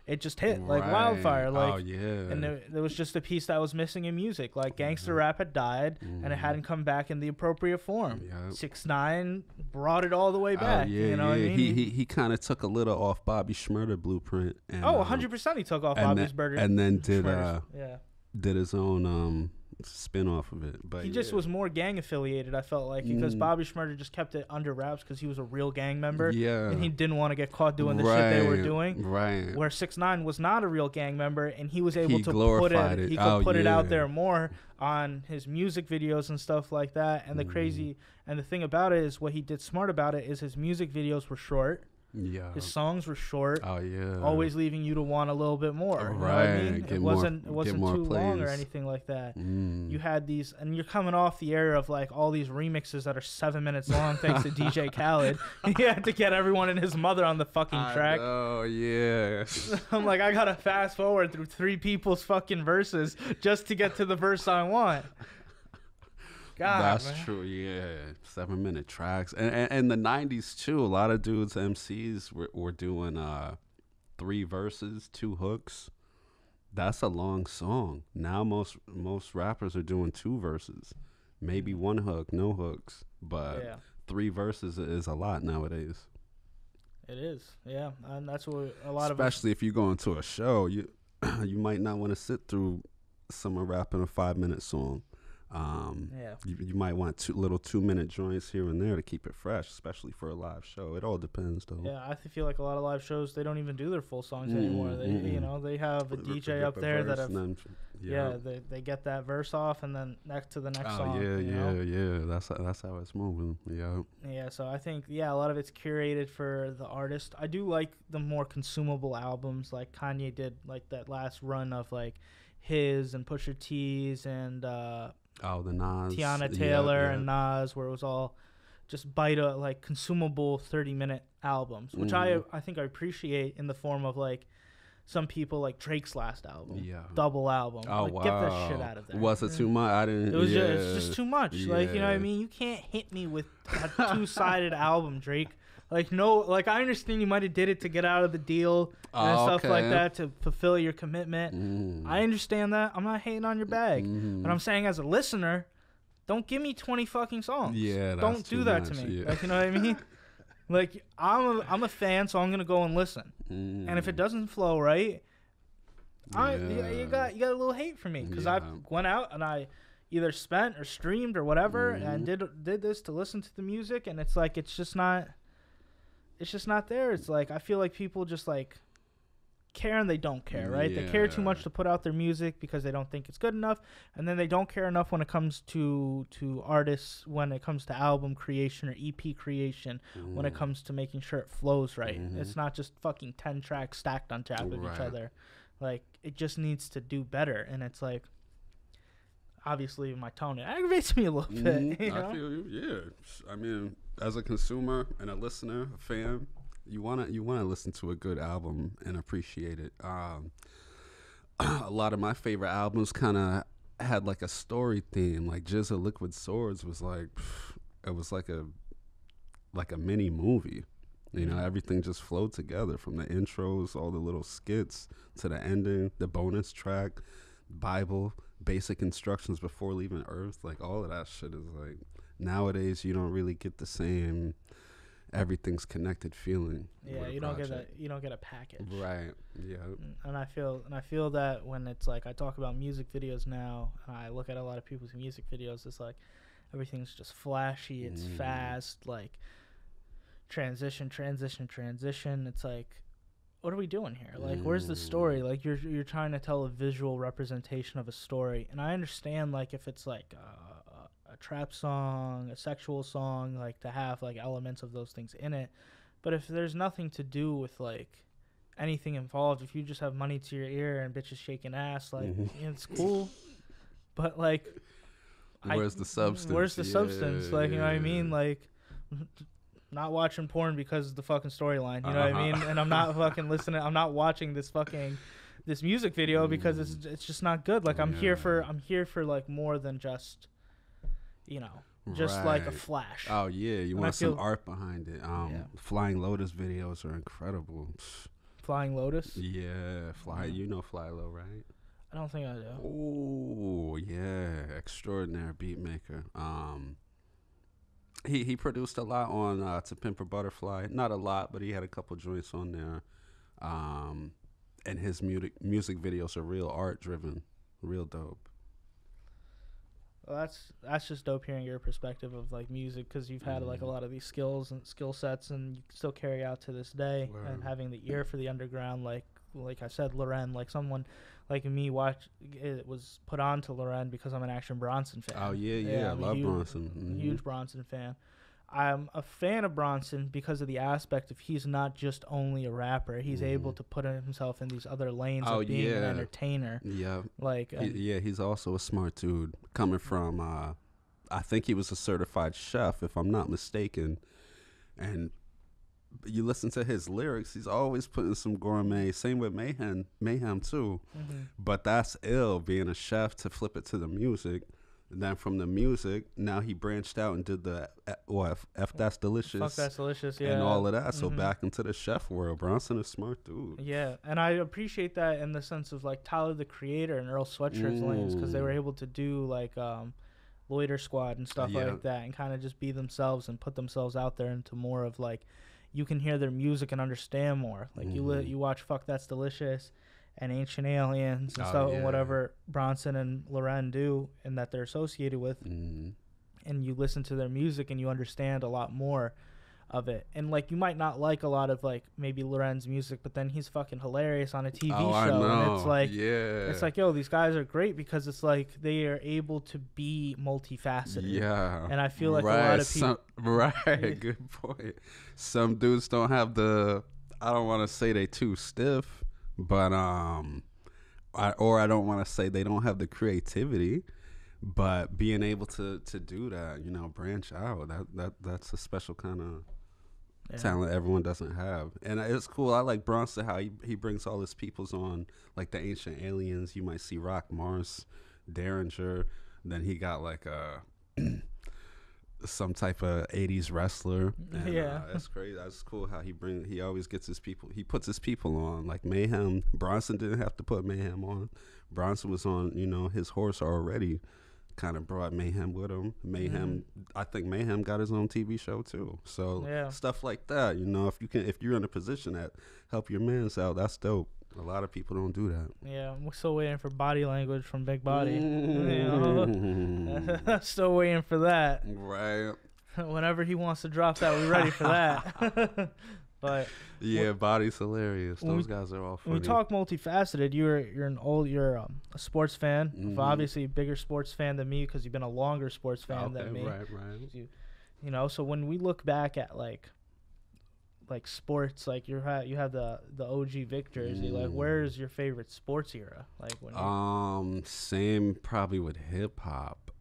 it just hit like wildfire. Like, and there was just a piece that was missing in music. Like, gangster rap had died, and it hadn't come back in the appropriate form. 6ix9ine brought it all the way back. You know what I mean? He kind of took a little off Bobby Shmurda blueprint. And, 100% he took off Bobby's burger. And then did his own spin off of it. But he just was more gang affiliated, I felt like, because Bobby Shmurda just kept it under wraps because he was a real gang member. Yeah. And he didn't want to get caught doing the shit they were doing. Right. Where 6ix9ine was not a real gang member, and he was able to put it. He could put it out there more on his music videos and stuff like that. And the thing about it is, what he did smart about it is his music videos were short. Yeah. His songs were short. Oh yeah. Always leaving you to want a little bit more. Right. You know what I mean? It wasn't too long or anything like that. You had these, and you're coming off the era of like all these remixes that are 7 minutes long thanks to DJ Khaled. He had to get everyone and his mother on the fucking track. Oh yeah. I'm like, I gotta fast forward through 3 people's fucking verses just to get to the verse I want. God, that's true, yeah. 7-minute tracks, and the 90s too. A lot of dudes, MCs, were doing 3 verses, 2 hooks. That's a long song. Now most rappers are doing 2 verses, maybe 1 hook, no hooks, but 3 verses is a lot nowadays. It is, yeah, and that's what a lot especially if you go into a show, you might not want to sit through someone rapping a 5-minute song. You might want 2-minute joints here and there to keep it fresh, especially for a live show. It all depends, though. Yeah, I feel like a lot of live shows, they don't even do their full songs anymore. They have a DJ up there that they get that verse off and then next to the next song. Yeah. That's how it's moving. Yeah, so I think a lot of it's curated for the artist. I do like the more consumable albums, like Kanye did, like that last run of like his and Pusha T's and the Nas, Tiana Taylor and Nas, where it was all just like consumable 30-minute albums, which I think I appreciate in the form of like some people like Drake's last album, double album. Oh like, wow! Get that shit out of there. Was it too much? I didn't. It was just too much. Like, you know what I mean? You can't hit me with a 2-sided album, Drake. Like, no, like, I understand you might have did it to get out of the deal and stuff like that to fulfill your commitment. I understand that. I'm not hating on your bag. But I'm saying as a listener, don't give me 20 fucking songs. Yeah, that's don't do that to me. Yeah. Like, you know what I mean? Like, I'm a fan, so I'm going to go and listen. And if it doesn't flow right, you got a little hate for me. Because I went out and I either spent or streamed or whatever and did this to listen to the music. And it's like, it's just not there. It's like, I feel like people just like care and they don't care, right? They care too much to put out their music because they don't think it's good enough, and then they don't care enough when it comes to artists, when it comes to album creation or EP creation, when it comes to making sure it flows right. It's not just fucking 10 tracks stacked on top of each other. Like, it just needs to do better. And it's like, obviously my tone, it aggravates me a little bit. You know? I feel you. Yeah, I mean, as a consumer and a listener, a fan, you wanna listen to a good album and appreciate it. A lot of my favorite albums kind of had like a story theme. Like GZA Liquid Swords was like, it was like a mini movie. You know, everything just flowed together, from the intros, all the little skits, to the ending, the bonus track, Bible, basic instructions before leaving Earth. Like, all of that shit is like, nowadays you don't really get the same everything's connected feeling. Yeah, you don't get a package. Right. Yeah. And I feel that when it's like, I talk about music videos now, and I look at a lot of people's music videos, it's like everything's just flashy, it's fast, like transition. It's like, what are we doing here? Like, where's the story? Like, you're trying to tell a visual representation of a story. And I understand, like, if it's like a trap song, a sexual song, like, to have like elements of those things in it. But if there's nothing to do with like anything involved, if you just have money to your ear and bitches shaking ass, like, it's cool. But like, where's the substance? Where's the substance? Like, you know what I mean? Like, not watching porn because of the fucking storyline, you know what I mean? And I'm not fucking listening. I'm not watching this music video because it's just not good. Like, I'm here for like more than just, you know, just like a flash. Oh yeah, you want some art behind it. Flying Lotus videos are incredible. Flying Lotus? Yeah, you know Fly Low, right? I don't think I do. Oh yeah, extraordinary beat maker. He produced a lot on To Pimp a Butterfly. Not a lot, but he had a couple joints on there. And his music videos are real art driven, real dope. Well, that's just dope hearing your perspective of like music, because you've had like a lot of these skills and skill sets, and you can still carry out to this day. Wow. And having the ear for the underground, like I said, Loren, like someone like me it was put on to Loren because I'm an Action Bronson fan. Oh yeah, I love Bronson. Huge Bronson fan. I'm a fan of Bronson because of the aspect of he's not just only a rapper. He's able to put himself in these other lanes of being an entertainer. Yeah. Like he's also a smart dude coming from I think he was a certified chef, if I'm not mistaken. And you listen to his lyrics, he's always putting some gourmet. Same with Mayhem too. But that's ill, being a chef, to flip it to the music. And then from the music, now he branched out and did the F That's Delicious. Fuck That's Delicious, yeah. And all of that. So back into the chef world. Bronson is a smart dude. Yeah, and I appreciate that in the sense of like Tyler the Creator and Earl Sweatshirt's lanes, because they were able to do like Loiter Squad and stuff like that, and kind of just be themselves and put themselves out there into more of like, you can hear their music and understand more. Like you watch Fuck That's Delicious and Ancient Aliens and stuff, and whatever Bronson and Loren do and that they're associated with, and you listen to their music and you understand a lot more of it. And like, you might not like a lot of like maybe Loren's music, but then he's fucking hilarious on a TV show. I know. And it's like, yo, these guys are great because it's like they are able to be multifaceted. Yeah. And I feel like a lot of people good point. Some dudes don't have the, I don't want to say they too stiff, but I don't want to say they don't have the creativity, but being able to do that, you know, branch out, that's a special kind of talent everyone doesn't have. And it's cool. I like Bronson, how he brings all his peoples on, like the Ancient Aliens. You might see Rock Mars, Derringer. Then he got like some type of 80s wrestler. And, that's crazy. That's cool how he always gets his people. He puts his people on. Like Mayhem, Bronson didn't have to put Mayhem on. Bronson was on, you know, his horse already. Kind of brought Mayhem with him. I think Mayhem got his own TV show too. So stuff like that, you know, if you're in a position that help your mans out, that's dope. A lot of people don't do that. Yeah, we're still waiting for Body Language from Big Body. You know? Still waiting for that. Right. Whenever he wants to drop that, we're ready for that. But yeah, Body's hilarious. Those guys are all funny. When we talk multifaceted, you're a sports fan, obviously a bigger sports fan than me because you've been a longer sports fan than me. Right. You know, so when we look back at like sports, like you have the OG Victors. Like, where's your favorite sports era? Like when same probably with hip hop.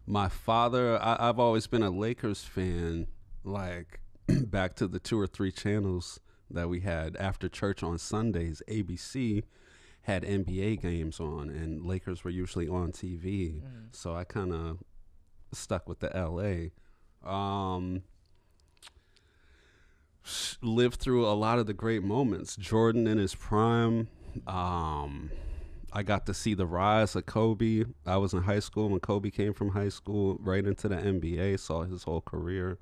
My father, I've always been a Lakers fan. Like back to the 2 or 3 channels that we had after church on Sundays, ABC had NBA games on, and Lakers were usually on TV. So I kind of stuck with the LA. Lived through a lot of the great moments. Jordan in his prime. I got to see the rise of Kobe. I was in high school when Kobe came from high school right into the NBA, saw his whole career.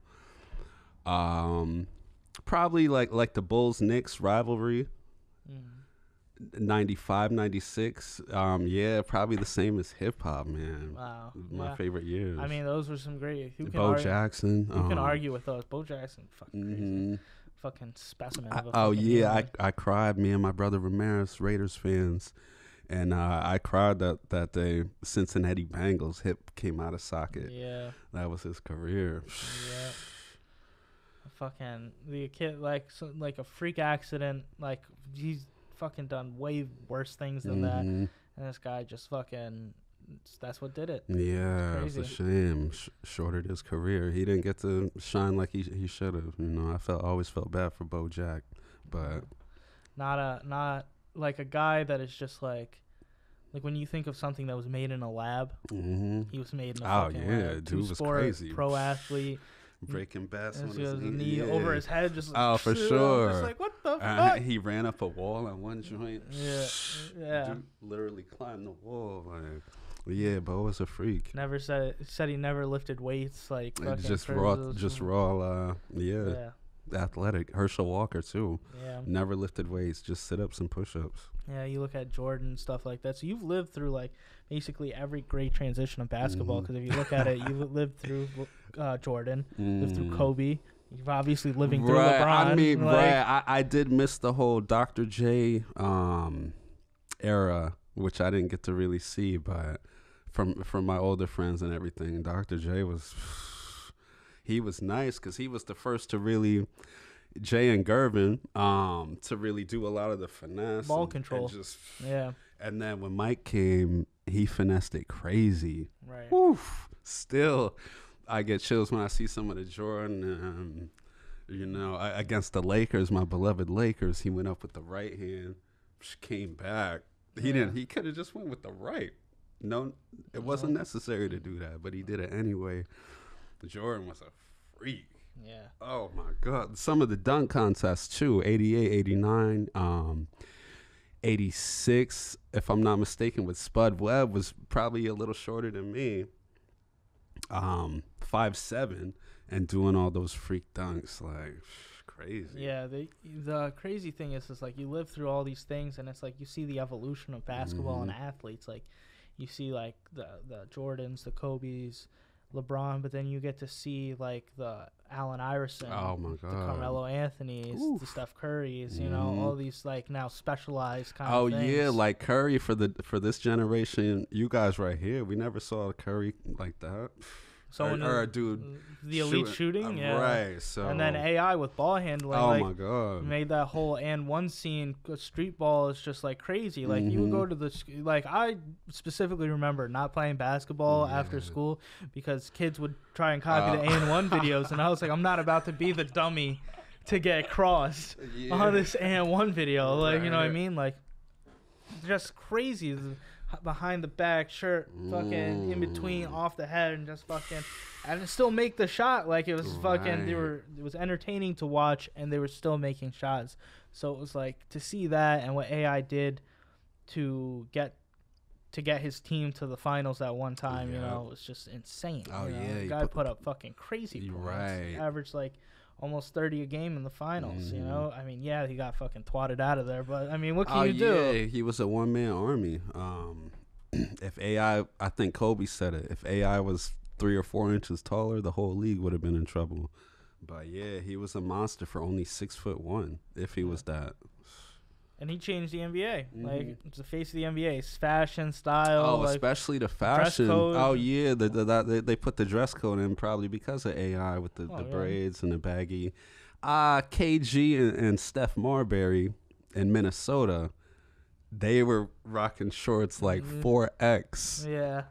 Probably like the Bulls-Knicks rivalry, 95, 96. Yeah, probably the same as hip-hop, man. Wow. My favorite years. I mean, those were some great. Jackson. Who can argue with those? Bo Jackson, fucking crazy. Fucking specimen. I cried. Me and my brother Ramirez, Raiders fans. And I cried that day. Cincinnati Bengals hip came out of socket. Yeah. That was his career. Yeah. Fucking the kid, like a freak accident. Like, he's fucking done way worse things than that. And this guy just fucking, that's what did it. Yeah, it's a shame. Shorted his career. He didn't get to shine like he should have. You know, always felt bad for Bo Jack, but not like a guy that is just like when you think of something that was made in a lab, he was made in a fucking lab. Dude was crazy. Pro athlete. Breaking bats on his knee over his head, just like, for sure. Just like, what the fuck? He ran up a wall on one joint. Yeah. Dude literally climbed the wall. Like, yeah, Bo was a freak. Said he never lifted weights. Like just raw. Yeah. athletic. Herschel Walker too. Yeah. Never lifted weights, just sit-ups and push-ups. Yeah, you look at Jordan and stuff like that. So you've lived through like basically every great transition of basketball. Because if you look at it, you lived through Jordan, lived through Kobe. You've obviously living through LeBron. I mean, right. I did miss the whole Dr. J era, which I didn't get to really see, but from my older friends and everything, Dr. J he was nice because he was the first to really. Jay and Gervin, to really do a lot of the finesse, ball control, and then when Mike came, he finessed it crazy. Right. Oof. Still, I get chills when I see some of the Jordan. Against the Lakers, my beloved Lakers, he went up with the right hand, came back. He didn't. He could have just went with the right. No, it wasn't necessary to do that, but he did it anyway. Jordan was a freak. Yeah. Oh, my God. Some of the dunk contests, too. 88, 89, 86, if I'm not mistaken, with Spud Webb was probably a little shorter than me. 5'7", and doing all those freak dunks. Like, crazy. Yeah, the crazy thing is like you live through all these things, and it's like you see the evolution of basketball and athletes. Like, you see, like, the Jordans, the Kobes, LeBron, but then you get to see like the Allen Iverson, the Carmelo Anthony's, the Steph Curry's, all these like now specialized kind of things. Oh yeah, like Curry for this generation. You guys right here, we never saw a Curry like that. Or a dude, the elite shooting, right? So and then AI with ball handling. Oh my God! Made that whole and one scene. Street ball is just like crazy. Like you would go to I specifically remember not playing basketball after school because kids would try and copy the and one videos, and I was like, I'm not about to be the dummy to get crossed on this and one video. Like you know what I mean? Like just crazy. Behind the back shirt, fucking in between, off the head, and just fucking, and still make the shot. Like it was fucking, it was entertaining to watch, and they were still making shots. So it was like to see that and what AI did to get his team to the finals at one time. You know, it was just insane. Oh yeah, the guy put up fucking crazy points. Right, averaged like almost 30 a game in the finals. You know, I mean, yeah, he got fucking twatted out of there, but I mean, what can you do? Yeah, he was a one-man army. If AI, I think Kobe said it, if AI was 3 or 4 inches taller, the whole league would have been in trouble. But yeah, he was a monster for only 6'1", if he was that. And he changed the NBA. Like, it's the face of the NBA. It's fashion, style. Oh, like, especially the fashion. Oh, yeah. They put the dress code in probably because of AI with the braids and the baggy. KG and Steph Marbury in Minnesota, they were rocking shorts like 4X. Yeah.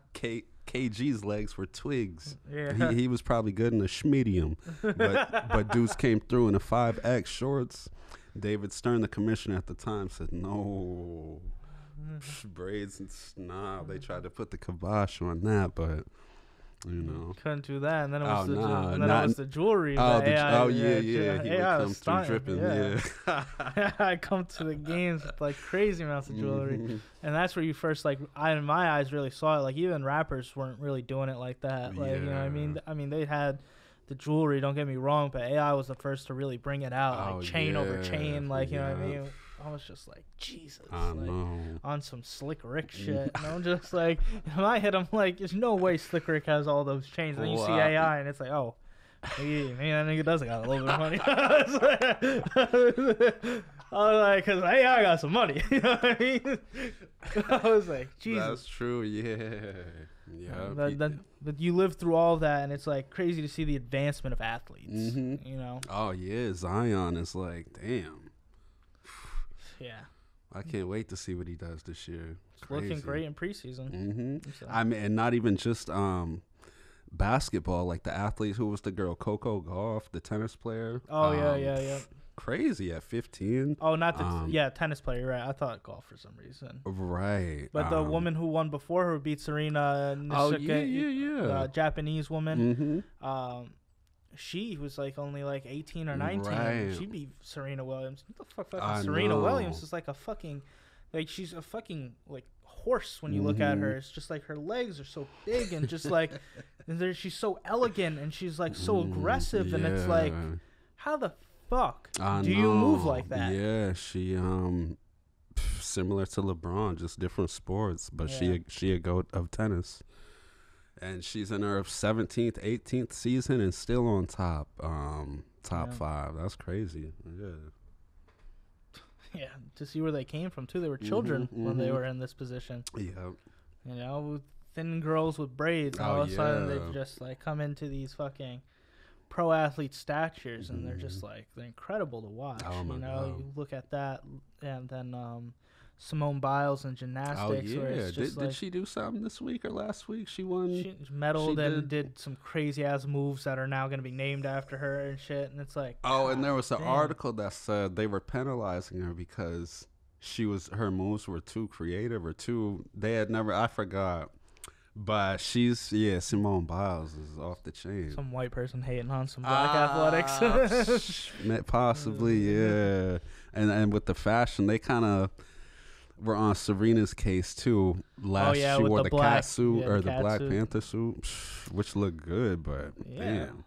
KG's legs were twigs. Yeah. He was probably good in a schmedium. But dudes came through in the 5X shorts. David Stern, the commissioner at the time, said, no, braids and nah. They tried to put the kibosh on that, but, you know. Couldn't do that. And then it was, it was the jewelry. AI, he would come through dripping, I come to the games with, like, crazy amounts of jewelry. And that's where you first, like, in my eyes, really saw it. Like, even rappers weren't really doing it like that. Like, you know what I mean? I mean, they had the jewelry, don't get me wrong, but AI was the first to really bring it out, like chain over chain, like, you know what I mean? I was just like, Jesus, like, on some Slick Rick shit. And I'm just like, in my head, I'm like, there's no way Slick Rick has all those chains. And then you see AI, and it's like, oh, maybe that nigga doesn't got a little bit of money. I was like, because AI got some money. You know what I mean? I was like, Jesus. That's true, But you live through all that, and it's like crazy to see the advancement of athletes. You know? Oh yeah, Zion is like, damn. Yeah. I can't wait to see what he does this year. Looking great in preseason. So. I mean, and not even just basketball, like the athletes. Who was the girl? Coco Gauff, the tennis player. Oh yeah. Crazy at 15. Oh, not the tennis player, right? I thought golf for some reason. Right. But the woman who won before her beat Serena Nishike, Japanese woman. She was like only like 18 or 19. Right. She beat Serena Williams. What the fuck? Fucking Serena Williams is like a fucking, like, she's a fucking like horse when you look at her. It's just like her legs are so big and just like, and she's so elegant and she's like so aggressive, and it's like, how the fuck I do know. you move like that? Yeah, she similar to LeBron, just different sports, but she a goat of tennis. And she's in her 17th, 18th season and still on top 5. That's crazy. Yeah. Yeah, to see where they came from too. They were children when they were in this position. Yeah. You know, thin girls with braids. And all of a sudden they've just like come into these fucking pro athlete statures, and they're just like, they're incredible to watch. Oh my God. You look at that, and then Simone Biles in gymnastics. Where it's just did she do something this week or last week? She won. She medaled and did some crazy ass moves that are now going to be named after her and shit. And it's like, and there was an article that said they were penalizing her because her moves were too creative or too. They had never. I forgot. But Simone Biles is off the chain. Some white person hating on some black athletics. Possibly, yeah. And with the fashion, they kind of were on Serena's case too. She wore the cat suit or the Black Panther suit, which looked good, but damn.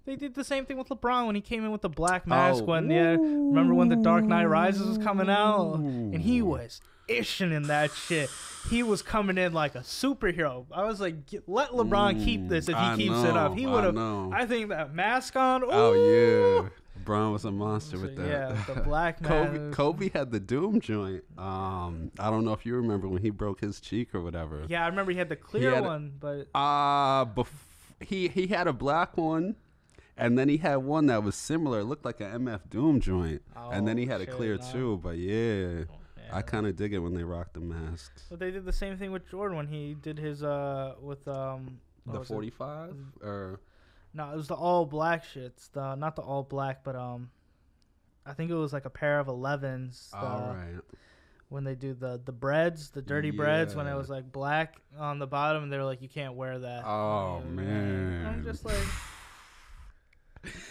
They did the same thing with LeBron when he came in with the black mask. Remember when The Dark Knight Rises was coming out, and he was ishing in that shit. He was coming in like a superhero. I was like, let LeBron keep this if he keeps it up. He would have. I think that mask on. Ooh. Oh yeah, LeBron was a monster with that. Yeah, the black man. Kobe had the Doom joint. I don't know if you remember when he broke his cheek or whatever. Yeah, I remember he had the clear one, but he had a black one. And then he had one that was similar. It looked like an MF Doom joint. And then he had a clear too. But yeah, I kind of dig it when they rock the masks. But they did the same thing with Jordan when he did his with the 45 or no, it was the all black shits. Not the all black, but I think it was like a pair of 11s. All right. When they do the breads, the dirty breads, when it was like black on the bottom, and they were like, you can't wear that. Oh man. I'm just like,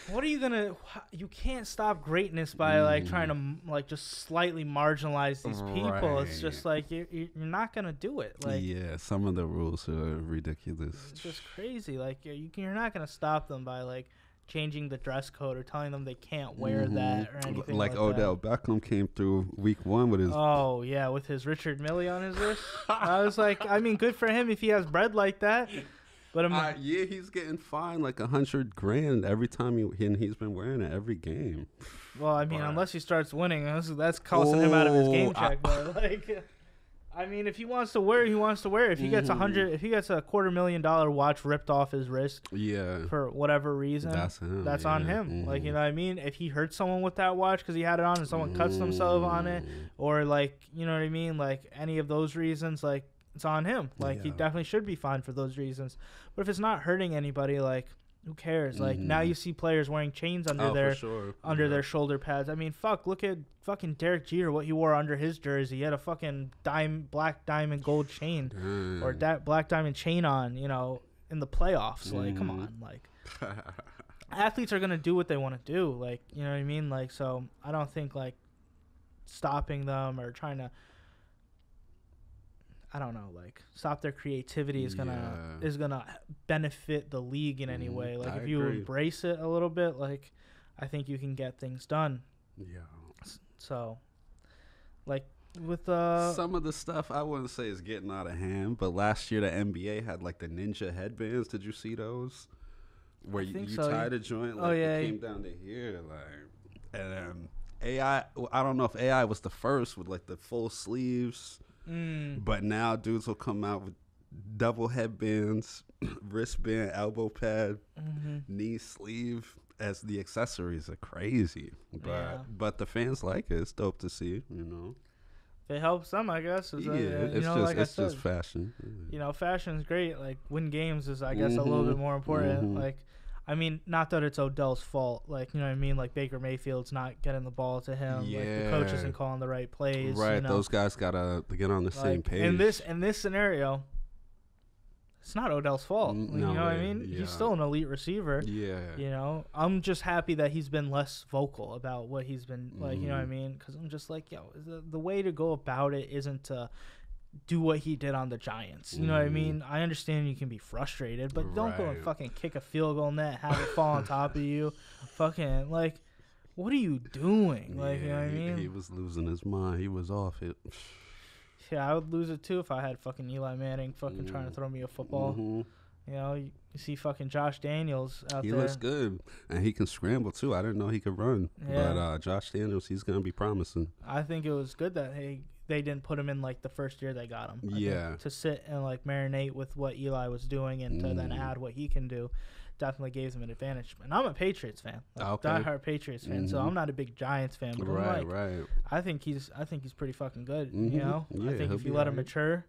what are you gonna? You can't stop greatness by like trying to like just slightly marginalize these people. It's just like you're not gonna do it. Like some of the rules are ridiculous. It's just crazy. Like you're not gonna stop them by like changing the dress code or telling them they can't wear that or anything like Odell that. Beckham came through week 1 with his with his Richard Mille on his wrist. I was like, I mean, good for him if he has bread like that. But he's getting fined like $100,000 every time he's been wearing it every game. Well, I mean, unless he starts winning, that's costing him out of his game check. But like, I mean, if he wants to wear it, he wants to wear it. If he gets if he gets a $250,000 watch ripped off his wrist, for whatever reason, that's on him. Like, you know what I mean? If he hurts someone with that watch because he had it on and someone cuts themselves on it, or like, you know what I mean? Like any of those reasons, like it's on him. Like he definitely should be fined for those reasons. But if it's not hurting anybody, like who cares? Like now you see players wearing chains under their shoulder pads. I mean, look at fucking Derek Jeter, what he wore under his jersey. He had a fucking black diamond gold chain or that black diamond chain on, you know, in the playoffs. Like, come on, like athletes are gonna do what they want to do. Like, you know what I mean? Like, so I don't think like stopping them or trying to, I don't know, like stop their creativity is gonna benefit the league in any way. Like if you embrace it a little bit, like I think you can get things done. Yeah. So, like with some of the stuff I wouldn't say is getting out of hand, but last year the NBA had like the ninja headbands. Did you see those? Where you tied a joint, like it came down to here, like, and AI. I don't know if AI was the first with like the full sleeves. But now dudes will come out with double headbands, wristband, elbow pad, knee sleeve as the accessories are crazy. But the fans like it. It's dope to see, you know. If it helps them, I guess. It's just fashion. You know, fashion's great. Like win games is, I guess, a little bit more important. Like, I mean, not that it's Odell's fault. Like, you know what I mean? Like, Baker Mayfield's not getting the ball to him. Yeah. Like, the coach isn't calling the right plays. Right. You know? Those guys got to get on the same page. In this scenario, it's not Odell's fault. You know what I mean? Yeah. He's still an elite receiver. Yeah. You know? I'm just happy that he's been less vocal about what he's been, like, you know what I mean? Because I'm just like, the way to go about it isn't to do what he did on the Giants. You know what I mean? I understand you can be frustrated, but don't go and fucking kick a field goal net, have it fall on top of you. Fucking, like, what are you doing? Like, you know what I mean? He was losing his mind. He was off it. Yeah, I would lose it too if I had fucking Eli Manning fucking trying to throw me a football. Mm-hmm. You know, you see fucking Josh Daniels out there. He looks good, and he can scramble too. I didn't know he could run, but Josh Daniels, he's gonna be promising. I think it was good that they didn't put him in like the first year they got him. I think to sit and like marinate with what Eli was doing and to then add what he can do, definitely gave him an advantage. And I'm a Patriots fan, diehard Patriots fan, so I'm not a big Giants fan. But right. I think he's pretty fucking good. You know, I think if you let him mature.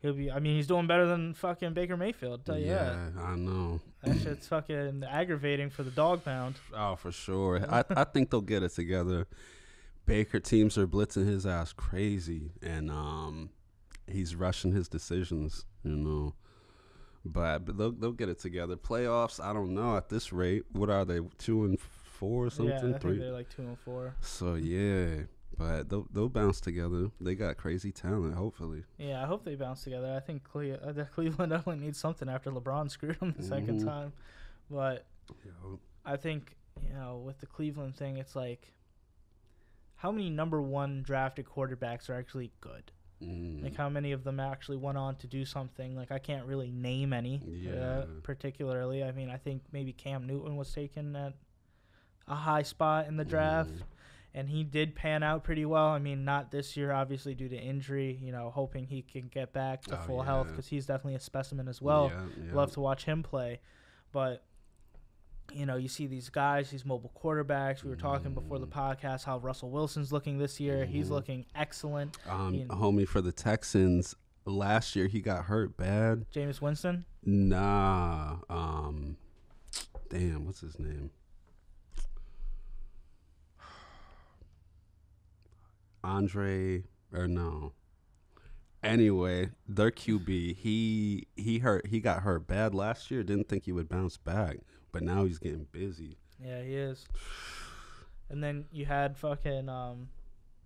He'll be. I mean, he's doing better than fucking Baker Mayfield. Tell you that. I know. That shit's fucking aggravating for the dog pound. Oh, for sure. I think they'll get it together. Baker teams are blitzing his ass crazy, and he's rushing his decisions. You know, but they'll get it together. Playoffs, I don't know at this rate. What are they? 2-4 or something? Yeah, I think they're like 2-4. So yeah. But they'll bounce together. They got crazy talent, hopefully. Yeah, I hope they bounce together. I think Cleveland definitely needs something after LeBron screwed them the second time. But I think, you know, with the Cleveland thing, it's like, how many number one drafted quarterbacks are actually good? Like, how many of them actually went on to do something? Like, I can't really name any particularly. I mean, I think maybe Cam Newton was taken at a high spot in the draft. And he did pan out pretty well. I mean, not this year, obviously, due to injury. You know, hoping he can get back to full health because he's definitely a specimen as well. Love to watch him play. But, you know, you see these guys, these mobile quarterbacks. We were talking before the podcast how Russell Wilson's looking this year. He's looking excellent. Homie for the Texans, last year he got hurt bad. Jameis Winston? Nah. Damn, what's his name? Anyway, their QB, he got hurt bad last year. Didn't think he would bounce back, but now he's getting busy. Yeah, he is. And then you had fucking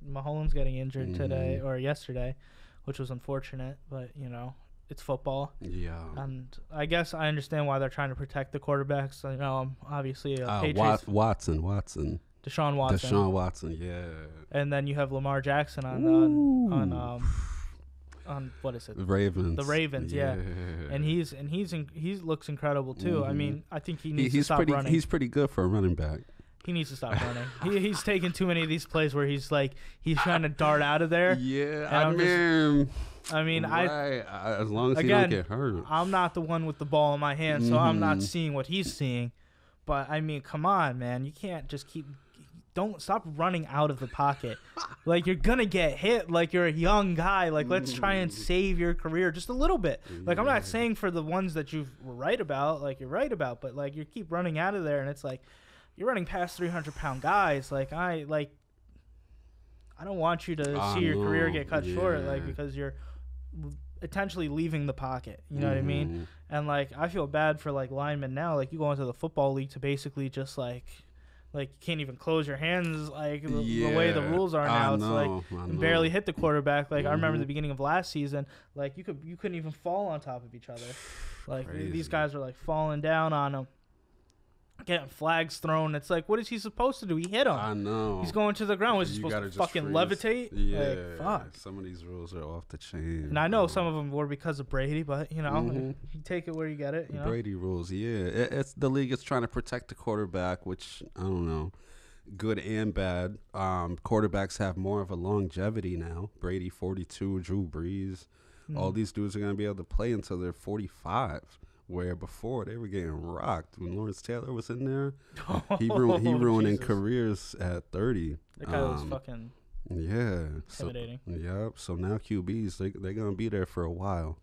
Mahomes getting injured today or yesterday, which was unfortunate, but you know, it's football. Yeah. And I guess I understand why they're trying to protect the quarterbacks. You know, obviously Patriots. Watson. Deshaun Watson, yeah. And then you have Lamar Jackson on what is it? The Ravens. Yeah. And he looks incredible too. I mean, I think he needs to stop running. He's pretty good for a running back. He needs to stop running. He's taking too many of these plays where he's trying to dart out of there. Yeah, as long as he don't get hurt. I'm not the one with the ball in my hand, so I'm not seeing what he's seeing. But I mean, come on, man. You can't just don't stop running out of the pocket. Like, you're going to get hit. Like, you're a young guy. Like, let's try and save your career just a little bit. Like, I'm not saying for the ones that you were right about, like, you're right about, but, like, you keep running out of there, and it's like, you're running past 300-pound guys. Like, I don't want you to see your career get cut short, like, because you're potentially leaving the pocket. You know what I mean? And, like, I feel bad for, like, linemen now. Like, you go into the football league to basically just, like you can't even close your hands, like, the way the rules are now. It's like, barely hit the quarterback. Like, I remember the beginning of last season, like, you couldn't even fall on top of each other. Like, these guys are, like, falling down on them, getting flags thrown. It's like, what is he supposed to do? He hit him. I know. He's going to the ground. Was he supposed to fucking levitate? Yeah. Like, fuck. Some of these rules are off the chain. And I know some of them were because of Brady, but, you know, you take it where you get it. You know? Brady rules, yeah. It's the league is trying to protect the quarterback, which, I don't know, good and bad. Quarterbacks have more of a longevity now. Brady, 42, Drew Brees. All these dudes are going to be able to play until they're 45. Where before they were getting rocked when Lawrence Taylor was in there. He ruining careers at 30. That guy was fucking intimidating. So now QBs, they're going to be there for a while.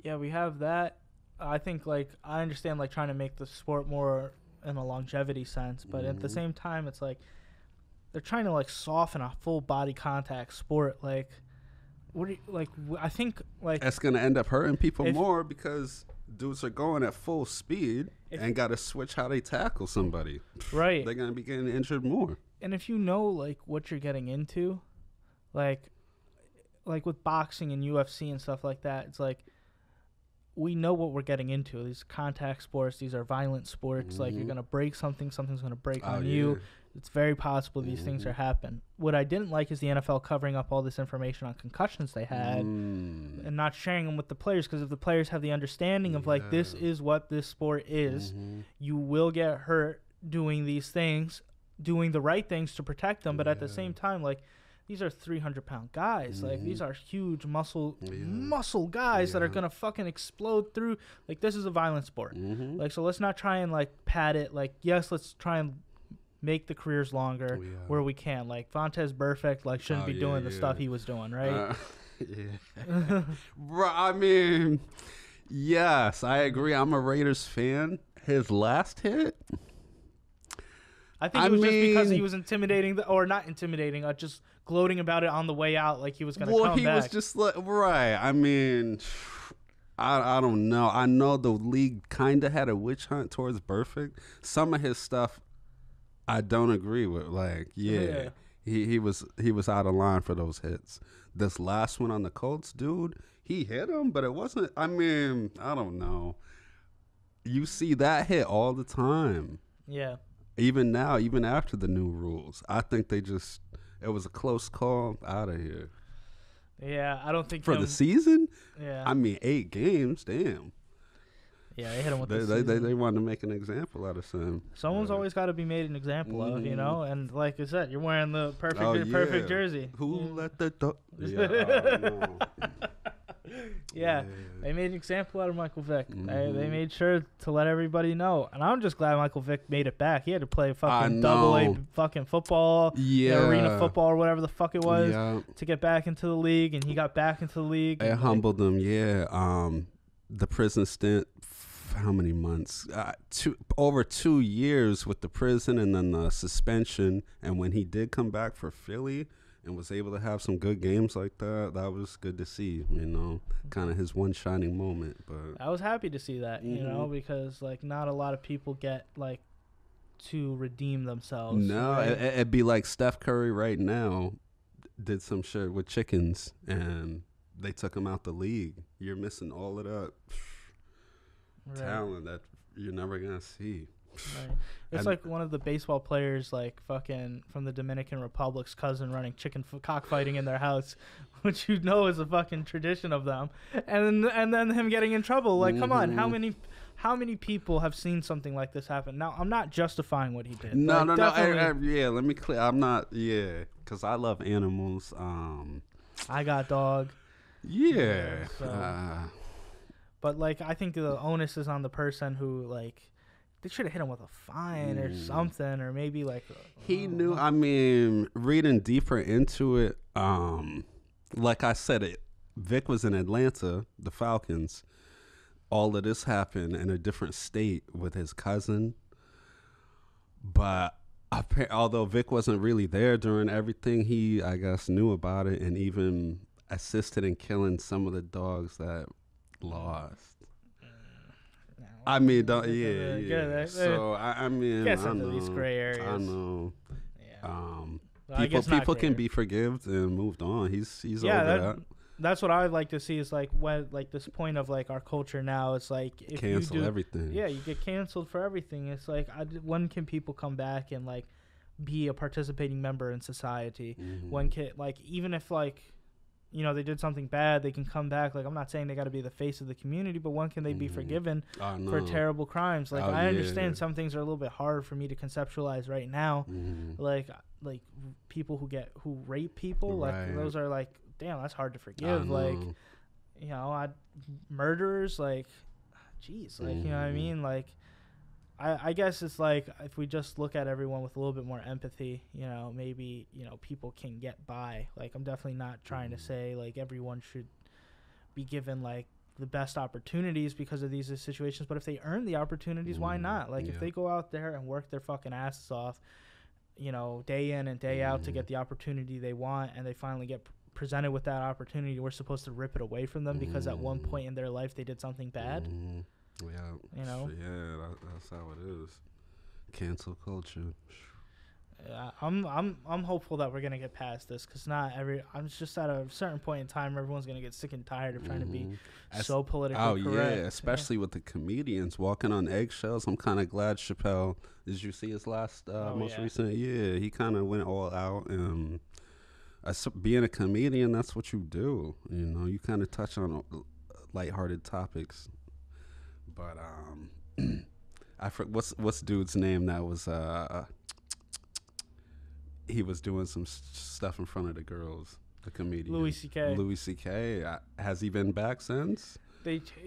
Yeah, we have that. I think, like, I understand, like, trying to make the sport more in a longevity sense, but at the same time, it's like they're trying to, like, soften a full body contact sport. Like, what do you, like? I think, like, that's gonna end up hurting people more because dudes are going at full speed and got to switch how they tackle somebody. Right. They're gonna be getting injured more. And if you know, like, what you're getting into, like with boxing and UFC and stuff like that, it's like, we know what we're getting into. These contact sports, these are violent sports. Like, you're going to break something, something's going to break on you. It's very possible these things are happening. What I didn't like is the NFL covering up all this information on concussions they had and not sharing them with the players, because if the players have the understanding of, like, this is what this sport is, you will get hurt doing these things, doing the right things to protect them, but at the same time, like, these are 300-pound guys. Like, these are huge muscle guys that are going to fucking explode through. Like, this is a violent sport. Like, so let's not try and, like, pad it. Like, yes, let's try and make the careers longer where we can. Like, Vontaze Burfict, like, shouldn't be doing the stuff he was doing, right? Bro, I mean, yes, I agree. I'm a Raiders fan. His last hit, I think it was just because he was intimidating, or not intimidating, just gloating about it on the way out, like he was going to come back. Well, he was just like, right. I mean, I don't know. I know the league kind of had a witch hunt towards Burfict. Some of his stuff I don't agree with. Like, he was out of line for those hits. This last one on the Colts, dude, he hit him, but it wasn't. I mean, I don't know. You see that hit all the time. Yeah. Even now, even after the new rules, I think it was a close call. Out of here. Yeah, I don't think for the season. Yeah. I mean, 8 games. Damn. Yeah, they hit him with they wanted to make an example out of Sim. Someone's always got to be made an example of, you know. And like I said, you're wearing the perfect jersey. Who let the Yeah, they made an example out of Michael Vick. They made sure to let everybody know. And I'm just glad Michael Vick made it back. He had to play fucking double-A fucking football, arena football or whatever the fuck it was to get back into the league, and he got back into the league. It humbled him, the prison stint, how many months? Over 2 years with the prison and then the suspension. And when he did come back for Philly and was able to have some good games like that, that was good to see, you know, kind of his one shining moment. But I was happy to see that, you know, because, like, not a lot of people get, like, to redeem themselves. No, right? It'd be like Steph Curry right now did some shit with chickens and they took him out the league. You're missing all of that talent that you're never going to see. Right. It's like one of the baseball players, like, fucking from the Dominican Republic's cousin running cockfighting in their house, which you know is a fucking tradition of them, and then him getting in trouble. Like, come on, how many people have seen something like this happen? Now, I'm not justifying what he did. No. Let me clear. I'm not. Yeah, because I love animals. I got dog. Yeah. But, like, I think the onus is on the person who, like, they should have hit him with a fine or something, or maybe, like... He knew, I mean, reading deeper into it, like I said, Vic was in Atlanta, the Falcons. All of this happened in a different state with his cousin. But although Vic wasn't really there during everything, he, I guess, knew about it and even assisted in killing some of the dogs that lost. I mean, So I mean, get some of these gray areas. I know. Yeah. People can be forgived and moved on. He's over that. That's what I would like to see. Is like when, like, this point of, like, our culture now. It's like if cancel you do everything. Yeah, you get canceled for everything. It's like when can people come back and, like, be a participating member in society? When can, like, even if, like, you know, they did something bad, they can come back. Like, I'm not saying they got to be the face of the community, but when can they be forgiven for terrible crimes? Like, I understand some things are a little bit hard for me to conceptualize right now. Like people who rape people, like, those are, like, damn, that's hard to forgive. Like, you know, murderers, like, geez, like, you know what I mean? Like, I guess it's like if we just look at everyone with a little bit more empathy, you know, maybe, you know, people can get by. Like, I'm definitely not trying to say, like, everyone should be given, like, the best opportunities because of these situations. But if they earn the opportunities, why not? Like, if they go out there and work their fucking asses off, you know, day in and day out to get the opportunity they want, and they finally get presented with that opportunity, we're supposed to rip it away from them because at one point in their life they did something bad. Yeah, you know. Yeah, that's how it is. Cancel culture. I'm hopeful that we're gonna get past this, because I'm just at a certain point in time, everyone's gonna get sick and tired of trying to be so politically correct. Yeah, especially with the comedians walking on eggshells. I'm kind of glad Chappelle. Did you see his last most recent? Yeah, he kind of went all out. And being a comedian, that's what you do. You know, you kind of touch on lighthearted topics. But what's dude's name that was he was doing some stuff in front of the girls, the comedian Louis C.K. Louis C.K. Has he been back since?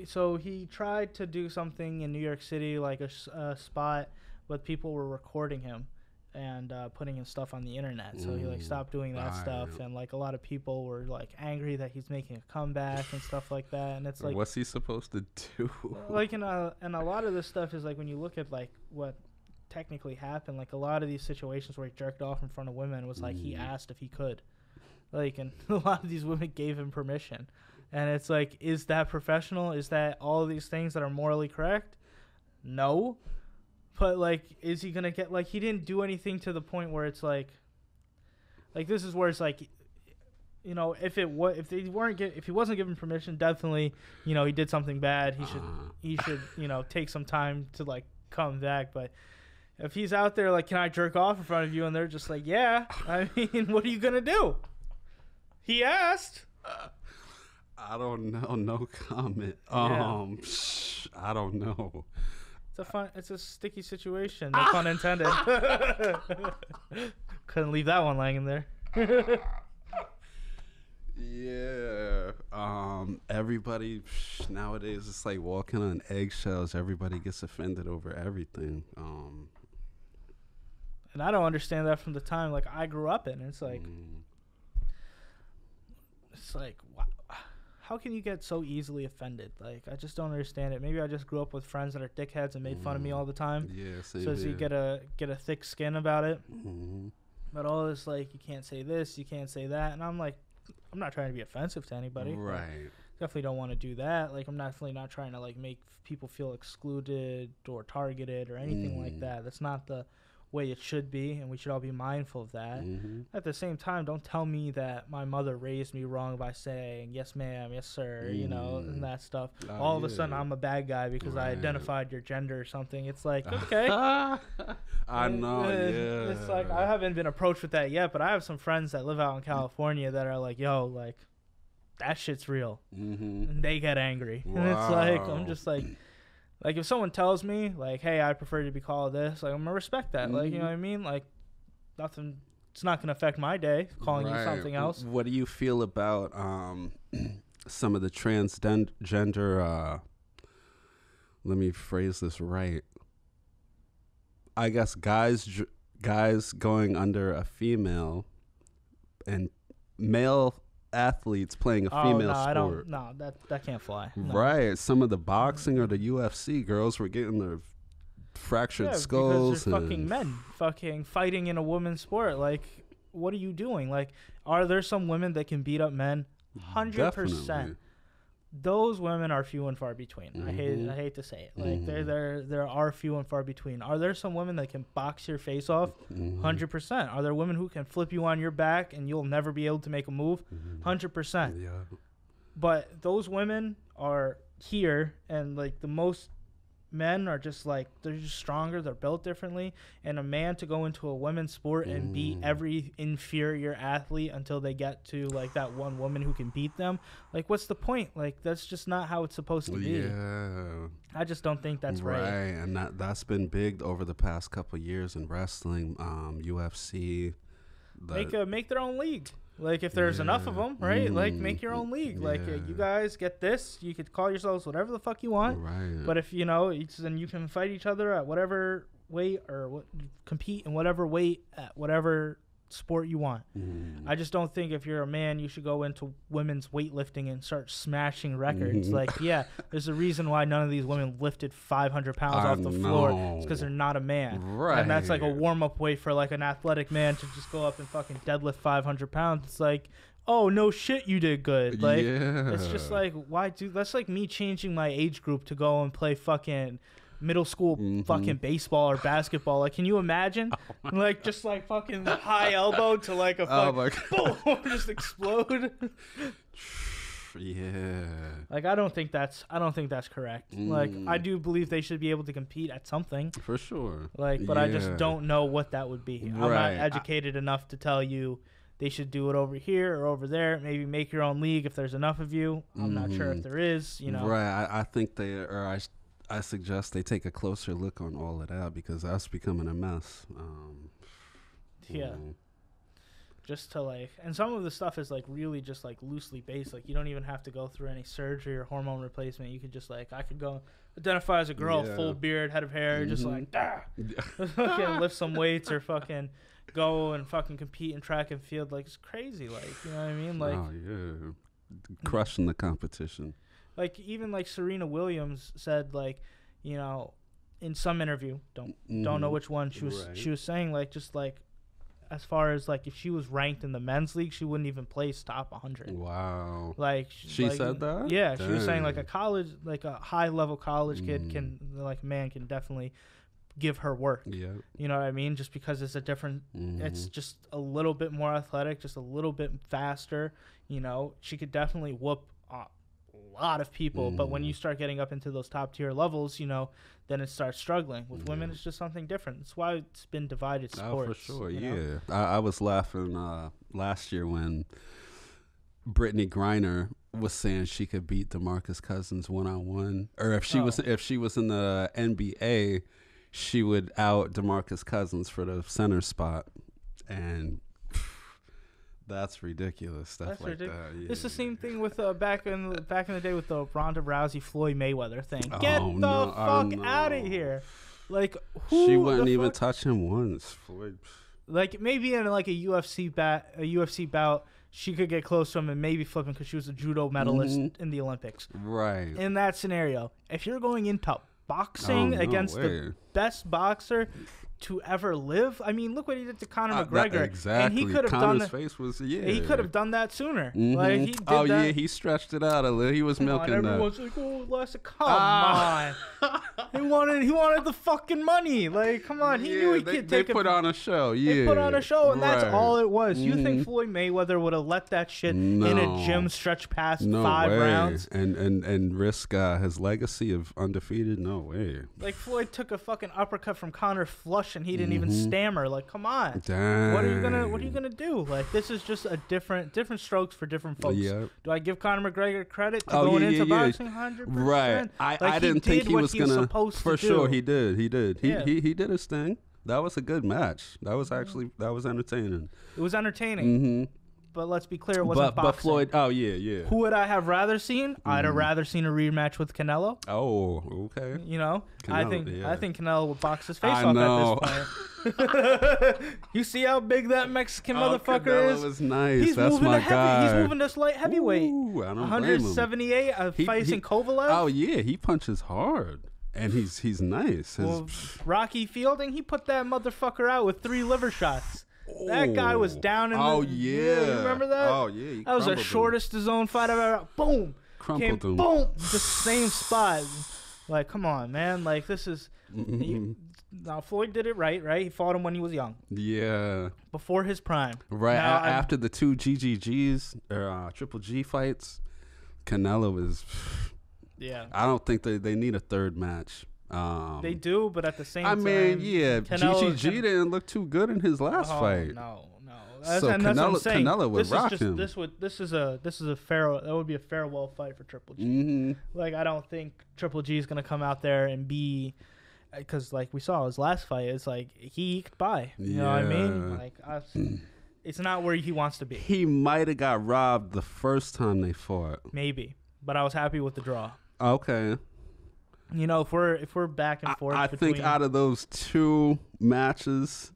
So he tried to do something in New York City, like a spot, but people were recording him and putting his stuff on the internet. So he like stopped doing that stuff, and like a lot of people were like angry that he's making a comeback and stuff like that. And it's like, what's he supposed to do? Like, and a lot of this stuff is like, when you look at like what technically happened, like a lot of these situations where he jerked off in front of women was like he asked if he could, like, and a lot of these women gave him permission. And it's like, is that professional? Is that all of these things that are morally correct? No. But like, is he gonna get, like, he didn't do anything to the point where it's like this is where it's like, you know, if he wasn't given permission, definitely, you know, he did something bad. He should you know, take some time to like come back. But if he's out there like, can I jerk off in front of you? And they're just like, yeah. I mean, what are you going to do? He asked. I don't know. No comment. Yeah. I don't know. It's a sticky situation. No pun intended. Couldn't leave that one lying in there. Yeah. Everybody nowadays, it's like walking on eggshells. Everybody gets offended over everything. And I don't understand that from the time like I grew up in. It's like, wow. How can you get so easily offended? Like, I just don't understand it. Maybe I just grew up with friends that are dickheads and made fun of me all the time. Yeah, same. So you get a thick skin about it. But all this, like, you can't say this, you can't say that, and I'm like, I'm not trying to be offensive to anybody. Right. Like, definitely don't want to do that. Like, I'm definitely not trying to like make people feel excluded or targeted or anything like that. That's not the way it should be, and we should all be mindful of that. At the same time, don't tell me that my mother raised me wrong by saying yes ma'am, yes sir, you know, and that stuff. All of a sudden I'm a bad guy because I identified your gender or something. It's like, okay. I know. It's like, I haven't been approached with that yet, but I have some friends that live out in California that are like, yo, like, that shit's real. And they get angry. And it's like, I'm just like if someone tells me, like, hey, I prefer to be called this, like, I'm going to respect that. Like, you know what I mean? Like, nothing, it's not going to affect my day calling you something else. What do you feel about some of the transgender, let me phrase this right. I guess guys going under a female and male athletes playing a female sport. That can't fly. No. Right. Some of the boxing or the UFC girls were getting their fractured skulls. Because they're fucking men fucking fighting in a women's sport. Like, what are you doing? Like, are there some women that can beat up men? 100%. Those women are few and far between. I hate to say it. Like, there are few and far between. Are there some women that can box your face off? 100%. Are there women who can flip you on your back and you'll never be able to make a move? 100%. Yeah. But those women are here, and like the most men are just like, they're just stronger, they're built differently, and a man to go into a women's sport and beat every inferior athlete until they get to like that one woman who can beat them, like, what's the point? Like, that's just not how it's supposed to be. Yeah, I just don't think that's right. And that's been big over the past couple of years in wrestling. UFC, make their own league. Like, if there's enough of them, right? Like, make your own league. Like, you guys get this. You could call yourselves whatever the fuck you want. Right. But if, you know, then you can fight each other at whatever weight, or compete in whatever weight at whatever sport you want. I just don't think if you're a man, you should go into women's weightlifting and start smashing records. Like, yeah, there's a reason why none of these women lifted 500 pounds off the floor. It's because they're not a man. Right. And that's like a warm-up weight for like an athletic man to just go up and fucking deadlift 500 pounds. It's like, oh, no shit, you did good. Like, it's just like, why do that's like me changing my age group to go and play fucking middle school fucking baseball or basketball. Like, can you imagine? Like, just like fucking high elbow to like a boom, just explode. Yeah. Like, I don't think that's correct. Like, I do believe they should be able to compete at something. For sure. Like, but I just don't know what that would be. I'm not educated enough to tell you they should do it over here or over there. Maybe make your own league if there's enough of you. I'm not sure if there is, you know. Right. I think I suggest they take a closer look on all of that, because that's becoming a mess. Just to like, and some of the stuff is like really just like loosely based. Like, you don't even have to go through any surgery or hormone replacement. You could just like, I could go identify as a girl, full beard, head of hair, just like fucking lift some weights or fucking go and fucking compete in track and field. Like, it's crazy. Like, you know what I mean? Like, crushing the competition. Like, even like Serena Williams said, like, you know, in some interview, don't know which one, she was saying like, just like, as far as like, if she was ranked in the men's league, she wouldn't even place top 100. Wow. Like, she said that? Yeah. Dang. She was saying like a high level college kid can, like, man can definitely give her work. Yeah. You know what I mean? Just because it's a different, it's just a little bit more athletic, just a little bit faster. You know, she could definitely whoop a lot of people, but when you start getting up into those top tier levels, you know, then it starts struggling. With women, it's just something different. That's why it's been divided sports. Oh, for sure, yeah. I was laughing last year when Brittany Griner was saying she could beat DeMarcus Cousins 1-on-1, or if she was in the NBA, she would out DeMarcus Cousins for the center spot, and that's ridiculous stuff. That's like ridiculous. That. Yeah. It's the same thing with back in the day with the Ronda Rousey Floyd Mayweather thing. Get the fuck out of here! Like, who? She wouldn't even touch him once. Floyd. Like, maybe in like a UFC bout, she could get close to him and maybe flip him because she was a judo medalist in the Olympics. Right. In that scenario, if you're going into boxing against the best boxer to ever live, I mean, look what he did to Conor McGregor. Exactly. And he could have Connor's face was he could have done that sooner. Like, he did that. Yeah, he stretched it out a little. He was milking that. Everyone's like, oh, Lester, come on. He wanted the fucking money. Like, come on. He knew he could take They put on a show. Yeah. They put on a show, and that's all it was. You think Floyd Mayweather would have let that shit in a gym stretch past 5 rounds? And risk his legacy of undefeated? No way. Like, Floyd took a fucking uppercut from Conor flush, and he didn't even stammer. Like, come on. Dang. What are you gonna do? Like, this is just a different strokes for different folks. Yep. Do I give Conor McGregor credit to going into boxing? 100%. Right. I didn't think he was gonna. For sure, he did. He did his thing. That was a good match. That was actually entertaining. It was entertaining. But let's be clear, it wasn't boxing. But Floyd, who would I have rather seen? I'd have rather seen a rematch with Canelo. Oh, okay. You know, Canelo, I think Canelo would box his face off at this point. You see how big that Mexican motherfucker is? Canelo was nice. That's my guy. He's moving to light heavyweight. Ooh, I don't 178 facing Kovalev. Oh yeah, he punches hard. And he's nice. Rocky Fielding, he put that motherfucker out with 3 liver shots. That guy was down in the... yeah. You remember that? Oh, yeah. That was the shortest zone fight I've ever... Boom. Crumpled him. Boom. The same spot. Like, come on, man. Like, this is... Now, Floyd did it right? He fought him when he was young. Yeah. Before his prime. Right. Now, after the 2 GGGs, or Triple G fights, Canelo is... Yeah. I don't think they need a third match. They do, but at the same time, GGG didn't look too good in his last fight. No. So Canelo would rock him. This is a fair. That would be a farewell fight for Triple G. Like, I don't think Triple G is gonna come out there and be, because like we saw his last fight, it's like he eked by. You know what I mean? Like, it's not where he wants to be. He might have got robbed the first time they fought. Maybe, but I was happy with the draw. Okay. You know, if we're back and forth, I think out of those 2 matches,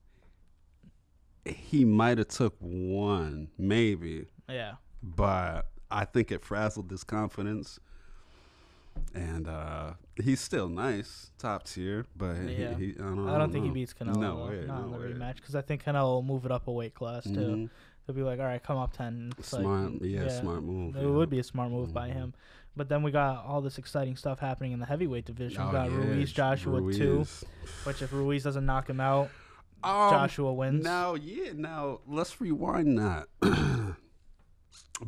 he might have took 1, maybe. Yeah. But I think it frazzled his confidence, and he's still nice, top tier. But I don't think he beats Canelo. No way. Not in the rematch, because I think Canelo will move it up a weight class too. He'll be like, all right, come up 10. Smart, smart move. It would be a smart move by him. But then we got all this exciting stuff happening in the heavyweight division. We got Ruiz, Joshua 2, which if Ruiz doesn't knock him out, Joshua wins. Now let's rewind that.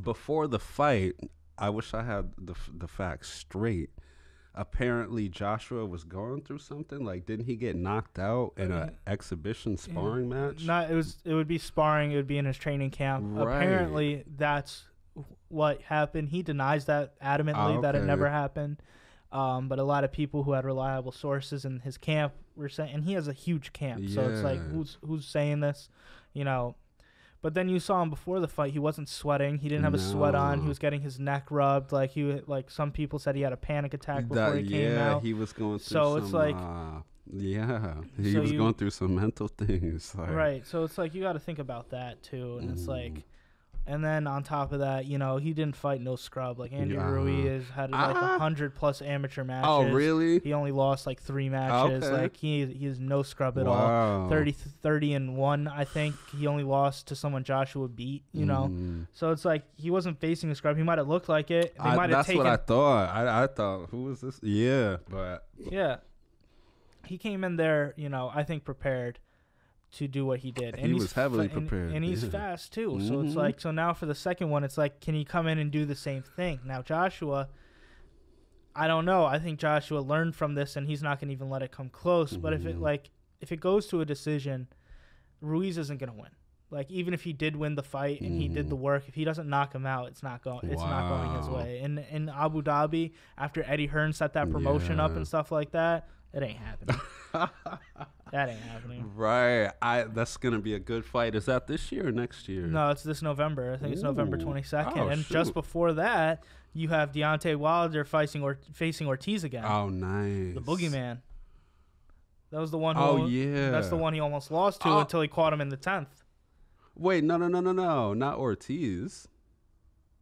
Before the fight, I wish I had the facts straight. Apparently, Joshua was going through something. Like, didn't he get knocked out in an exhibition sparring match? It would be sparring. It would be in his training camp. Right. Apparently, that's what happened. He denies that adamantly, that it never happened. But a lot of people who had reliable sources in his camp were saying, and he has a huge camp, so it's like, who's saying this, you know? But then you saw him before the fight. He wasn't sweating. He didn't have a sweat on. He was getting his neck rubbed. Like some people said, he had a panic attack before he came out. He was going through some. It's like, he was going through some mental things. Like. Right. So it's like you got to think about that too, and it's like. And then on top of that, you know, he didn't fight no scrub. Like Andy Ruiz had like 100+ amateur matches. Oh, really? He only lost like 3 matches. Okay. Like he is no scrub at all. 30-1, I think. He only lost to someone Joshua beat, you know. So it's like he wasn't facing a scrub. He might have looked like it. That's what I thought. I thought, who was this? Yeah, but yeah. He came in there, you know, I think prepared to do what he did. And he was heavily prepared. And he's fast, too. So it's like, so now for the second one, it's like, can he come in and do the same thing? Now, Joshua, I don't know. I think Joshua learned from this, and he's not going to even let it come close. But if it goes to a decision, Ruiz isn't going to win. Like, even if he did win the fight and he did the work, if he doesn't knock him out, it's not going his way. In Abu Dhabi, after Eddie Hearn set that promotion up and stuff like that, it ain't happening. That ain't happening. Right. That's going to be a good fight. Is that this year or next year? No, it's this November. I think it's November 22nd. And just before that, you have Deontay Wilder facing Ortiz again. Oh, nice. The boogeyman. That was the one that's the one he almost lost to until he caught him in the 10th. Wait, no. Not Ortiz.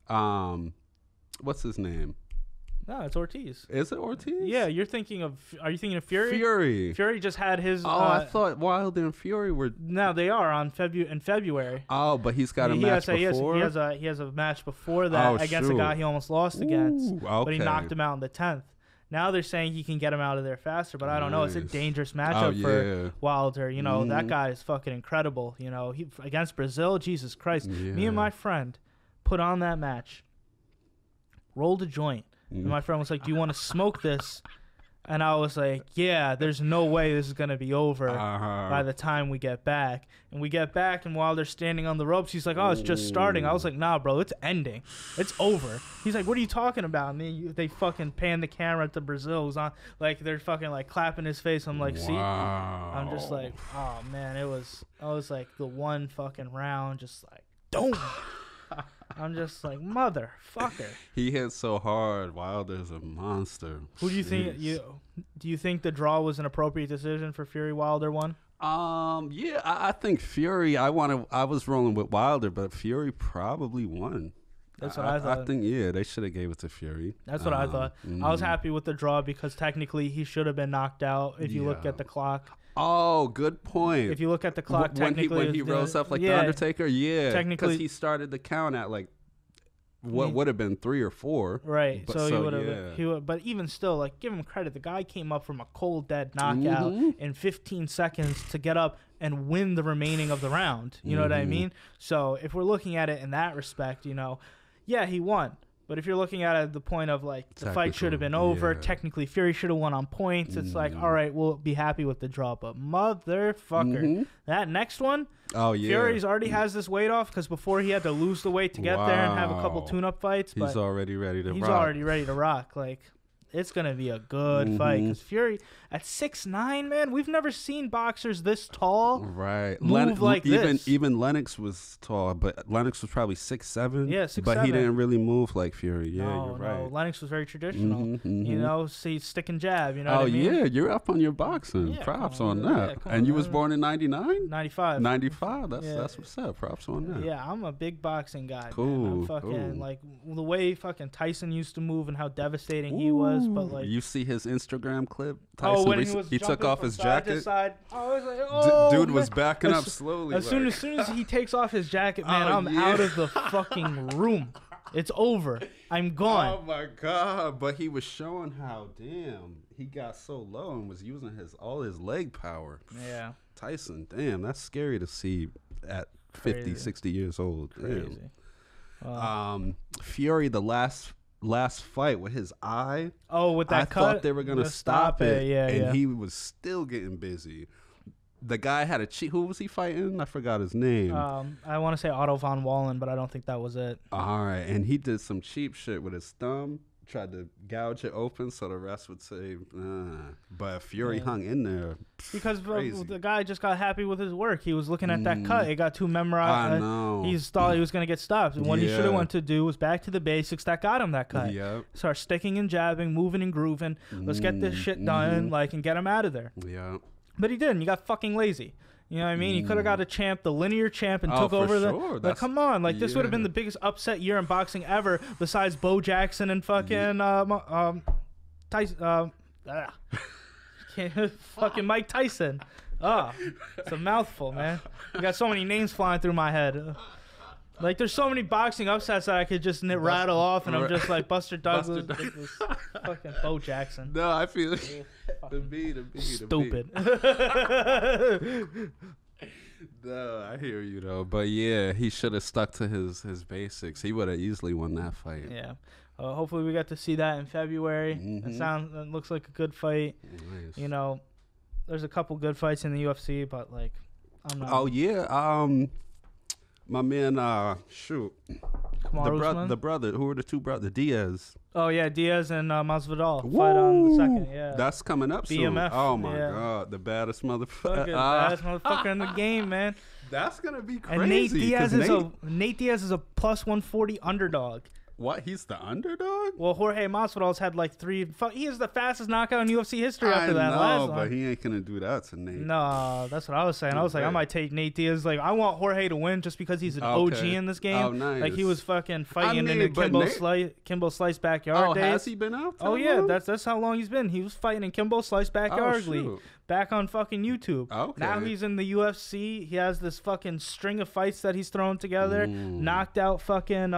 What's his name? No, it's Ortiz. Is it Ortiz? Yeah, are you thinking of Fury? Fury just had his... I thought Wilder and Fury were... No, they are in February. Oh, but he's got a match before? He has a match before that against a guy he almost lost against. Okay. But he knocked him out in the 10th. Now they're saying he can get him out of there faster, but I don't know. It's a dangerous matchup for Wilder. You know, that guy is fucking incredible. You know, against Brazil, Jesus Christ. Yeah. Me and my friend put on that match, rolled a joint. And my friend was like, do you want to smoke this? And I was like, yeah, there's no way this is going to be over by the time we get back. And we get back, and while they're standing on the ropes, he's like, oh, it's just starting. I was like, nah, bro, it's ending. It's over. He's like, what are you talking about? And they fucking pan the camera to Brazil. Who's on, like, they're fucking, like, clapping his face. I'm like, see? I'm just like, oh, man, I was like, the one fucking round, just like, boom. I'm just like, motherfucker. He hit so hard. Wilder's a monster. Who do you think? Do you think the draw was an appropriate decision for Fury Wilder one? Yeah, I think Fury. I was rolling with Wilder, but Fury probably won. That's what I thought. I think they should have gave it to Fury. That's what I thought. I was happy with the draw because technically he should have been knocked out if you look at the clock. Oh, good point. If you look at the clock, technically... When he rose up like the Undertaker? Technically... Because he started the count at like what would have been 3 or 4. Right. So he would, but even still, like, give him credit. The guy came up from a cold, dead knockout in 15 seconds to get up and win the remaining of the round. You know what I mean? So if we're looking at it in that respect, you know, yeah, he won. But if you're looking at it at the point of, like, the fight should have been over, technically Fury should have won on points, it's like, all right, we'll be happy with the draw. But motherfucker, that next one, Fury's already has this weight off because before he had to lose the weight to get there and have a couple tune-up fights. But he's already ready to rock. He's already ready to rock. Like, it's going to be a good fight because Fury at 6'9", man, we've never seen boxers this tall move like this. Even Lennox was tall, but Lennox was probably 6'7". Yeah, 6'7". But he didn't really move like Fury. Yeah, you're right. No, Lennox was very traditional. You know, see, stick and jab, you know what I mean? Yeah, you're up on your boxing. Yeah, props on that. And you was born in 99? 95. 95? That's what's up. Props on that. Yeah, I'm a big boxing guy, cool, man. I'm fucking, like, the way fucking Tyson used to move and how devastating he was. But, like, you see his Instagram clip? Tyson, when he took off his jacket. I was like, dude was backing up slowly. As soon as he takes off his jacket, man, I'm out of the fucking room. It's over. I'm gone. Oh my God! But he was showing how he got so low and was using all his leg power. Yeah. Tyson, damn, that's scary to see at 50, 60 years old. Crazy. Fury, the last fight with his eye. Oh, with that cut? I thought they were gonna stop it. Yeah, and he was still getting busy. The guy had a cheat. Who was he fighting? I forgot his name. I want to say Otto von Wallen, but I don't think that was it. All right, and he did some cheap shit with his thumb. Tried to gouge it open so the rest would say, but Fury hung in there. Because the guy just got happy with his work. He was looking at that cut. It got too memorized. I know. He thought he was going to get stopped. And what he should have went to do was back to the basics that got him that cut. Yep. Start sticking and jabbing, moving and grooving. Let's get this shit done, and get him out of there. Yeah. But he didn't. He got fucking lazy. You know what I mean? He could have got a champ, the linear champ, and took over the. Come on, this would have been the biggest upset year in boxing ever, besides Bo Jackson and fucking Tyson. Fucking Mike Tyson. It's a mouthful, man. You got so many names flying through my head. There's so many boxing upsets that I could just rattle off, and I'm just like Buster Douglas, fucking Bo Jackson. No, I feel it. The Stupid. No, I hear you though, but yeah, he should have stuck to his basics. He would have easily won that fight. Yeah. Hopefully we get to see that in February. It looks like a good fight. Nice. You know, there's a couple good fights in the UFC, but I'm not. Oh yeah, my man, the brother, who were the two brothers? Diaz. Oh yeah, Diaz and Masvidal fight on the second. Yeah, that's coming up soon. BMF. Oh my God, the baddest motherfucker. Baddest motherfucker in the game, man. That's gonna be crazy. And Nate Diaz is a plus 140 underdog. What? He's the underdog? Well, Jorge Masvidal's had he is the fastest knockout in UFC history after that last one. But he ain't gonna do that to Nate. No, that's what I was saying. I was like, I might take Nate Diaz. I want Jorge to win just because he's an OG in this game. Oh, nice. He was fucking fighting in the Kimbo Slice backyard days. Has he been out there? Oh yeah, that's how long he's been. He was fighting in Kimbo Slice backyard league back on fucking YouTube. Okay. Now he's in the UFC. He has this fucking string of fights that he's thrown together. Knocked out fucking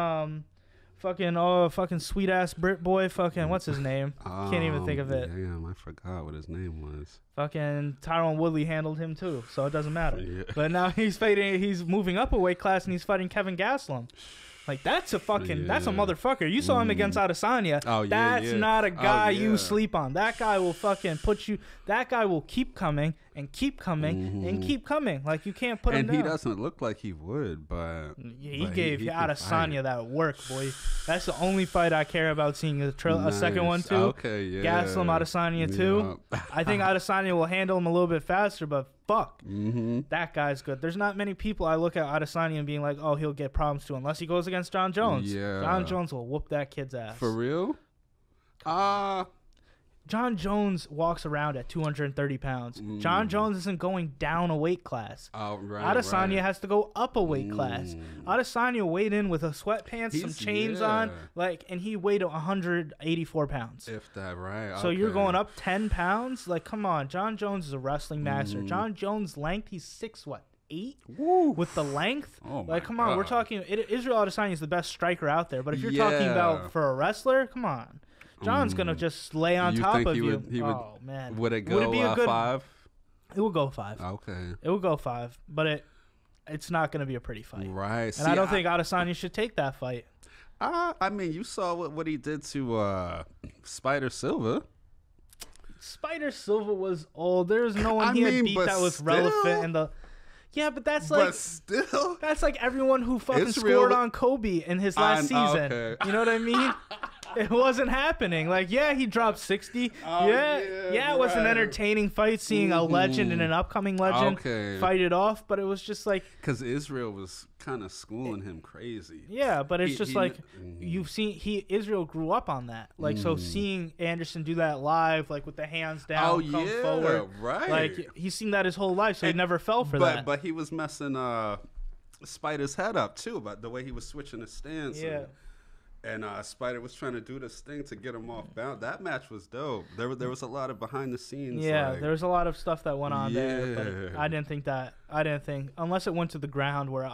sweet ass Brit boy, what's his name? Can't even think of it. Damn, I forgot what his name was. Fucking Tyron Woodley handled him too, so it doesn't matter. Yeah. But now he's moving up a weight class and he's fighting Kevin Gastelum. That's a motherfucker. You saw him against Adesanya. Oh, yeah, That's not a guy you sleep on. That guy will fucking that guy will keep coming and keep coming and keep coming. You can't put him down. And he doesn't look like he would, but he gave Adesanya that work, boy. That's the only fight I care about seeing a second one too. Okay, yeah. Gastelum Adesanya too. I think Adesanya will handle him a little bit faster, but fuck, that guy's good. There's not many people I look at Adesanya and being like, oh, he'll get problems too, unless he goes against John Jones. Yeah. John Jones will whoop that kid's ass. For real? John Jones walks around at 230 pounds. John Jones isn't going down a weight class. Oh, right. Adesanya has to go up a weight class. Adesanya weighed in with a sweatpants, some chains on, and he weighed 184 pounds. If that, right. So you're going up 10 pounds? Come on. John Jones is a wrestling master. John Jones' length, he's 6'8" with the length. Oh my come on, God. We're talking. Israel Adesanya is the best striker out there. But if you're talking about for a wrestler, come on. John's gonna just lay on top of you. Oh man, would it go be a good 5? It will go 5. Okay, it will go 5, but it's not gonna be a pretty fight, right? And I don't think Adesanya should take that fight. I mean, you saw what he did to Spider Silva. Spider Silva was old. There's no one he had beat that was relevant in the. Yeah, but that's but still, that's everyone who fucking scored on Kobe in his last season. Okay. You know what I mean? It wasn't happening. He dropped 60. It was an entertaining fight seeing a legend and an upcoming legend fight it off, but it was just because Israel was kind of schooling him crazy. Yeah, but it's you've seen Israel grew up on that. So seeing Anderson do that live, with the hands down, come forward, right? He's seen that his whole life, so he never fell for that. But he was messing Spider's head up too, about the way he was switching his stance. Yeah. And Spider was trying to do this thing to get him off bound. That match was dope. There was a lot of behind the scenes. Yeah, there was a lot of stuff that went on there. But I didn't think unless it went to the ground where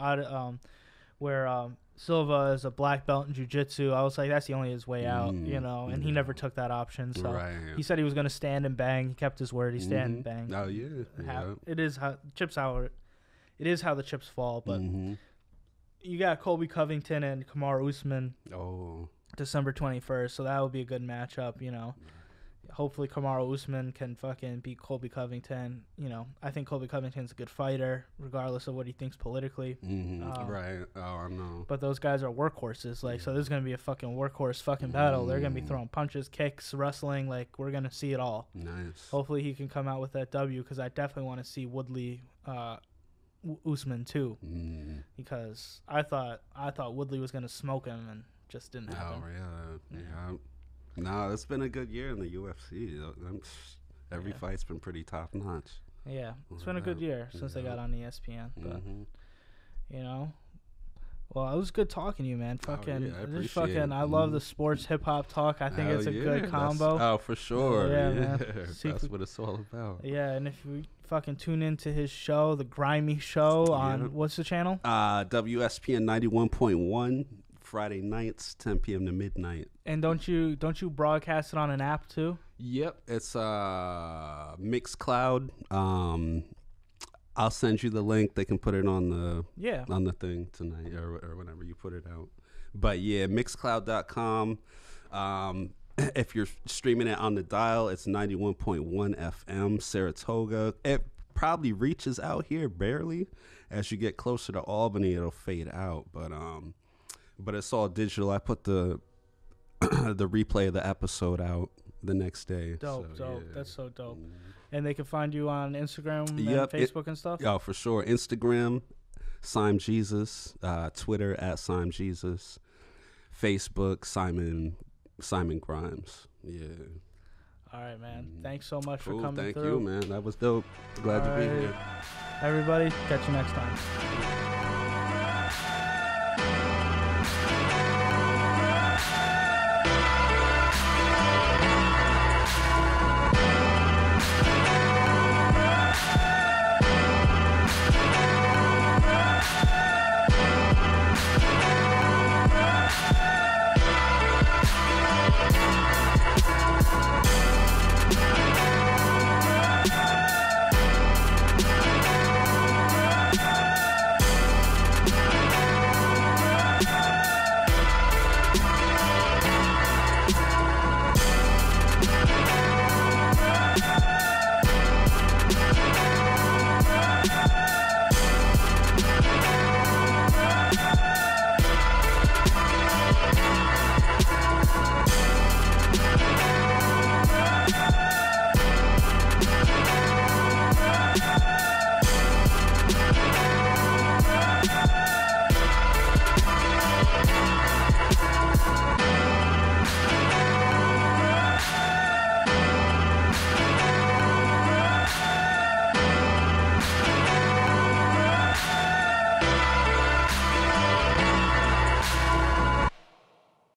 Silva is a black belt in jiu-jitsu. I was like, that's the only his way out, you know, and he never took that option. So he said he was going to stand and bang. He kept his word. He stand and bang. Oh, yeah. It is how the chips fall. But you got Colby Covington and Kamaru Usman December 21st. So that will be a good matchup, you know. Hopefully Kamaru Usman can fucking beat Colby Covington. You know, I think Colby Covington's a good fighter, regardless of what he thinks politically. Right. Oh, I know. But those guys are workhorses. Like, so there's going to be a fucking workhorse fucking battle. They're going to be throwing punches, kicks, wrestling. Like, we're going to see it all. Nice. Hopefully he can come out with that W, because I definitely want to see Woodley Usman too. Because I thought Woodley was going to smoke him, and just didn't happen. Oh, yeah. No, it's been a good year in the UFC. Every fight's been pretty top notch. Yeah, it's been a good year since they got on ESPN. But you know, well, it was good talking to you, man. Fucking, I love the sports hip hop talk. I think it's a good combo. Oh, for sure. Man. That's what it's all about. Yeah, and if you fucking tune into his show, the Grimey Show on what's the channel? WSPN 91.1. Friday nights, 10 p.m. to midnight. And don't you broadcast it on an app too? Yep, it's Mixcloud. I'll send you the link. They can put it on the thing tonight or whenever you put it out. But yeah, Mixcloud.com. If you're streaming it on the dial, it's 91.1 FM, Saratoga. It probably reaches out here barely. As you get closer to Albany, it'll fade out. But it's all digital. I put the replay of the episode out the next day. Dope. That's so dope. And they can find you on Instagram and Facebook and stuff? Oh, for sure. Instagram, Sime Gezus. Twitter, @Sime Gezus. Facebook, Simon Grimes. Yeah. All right, man. Thanks so much for coming Thank through. Thank you, man. That was dope. Glad to be here. Everybody, catch you next time.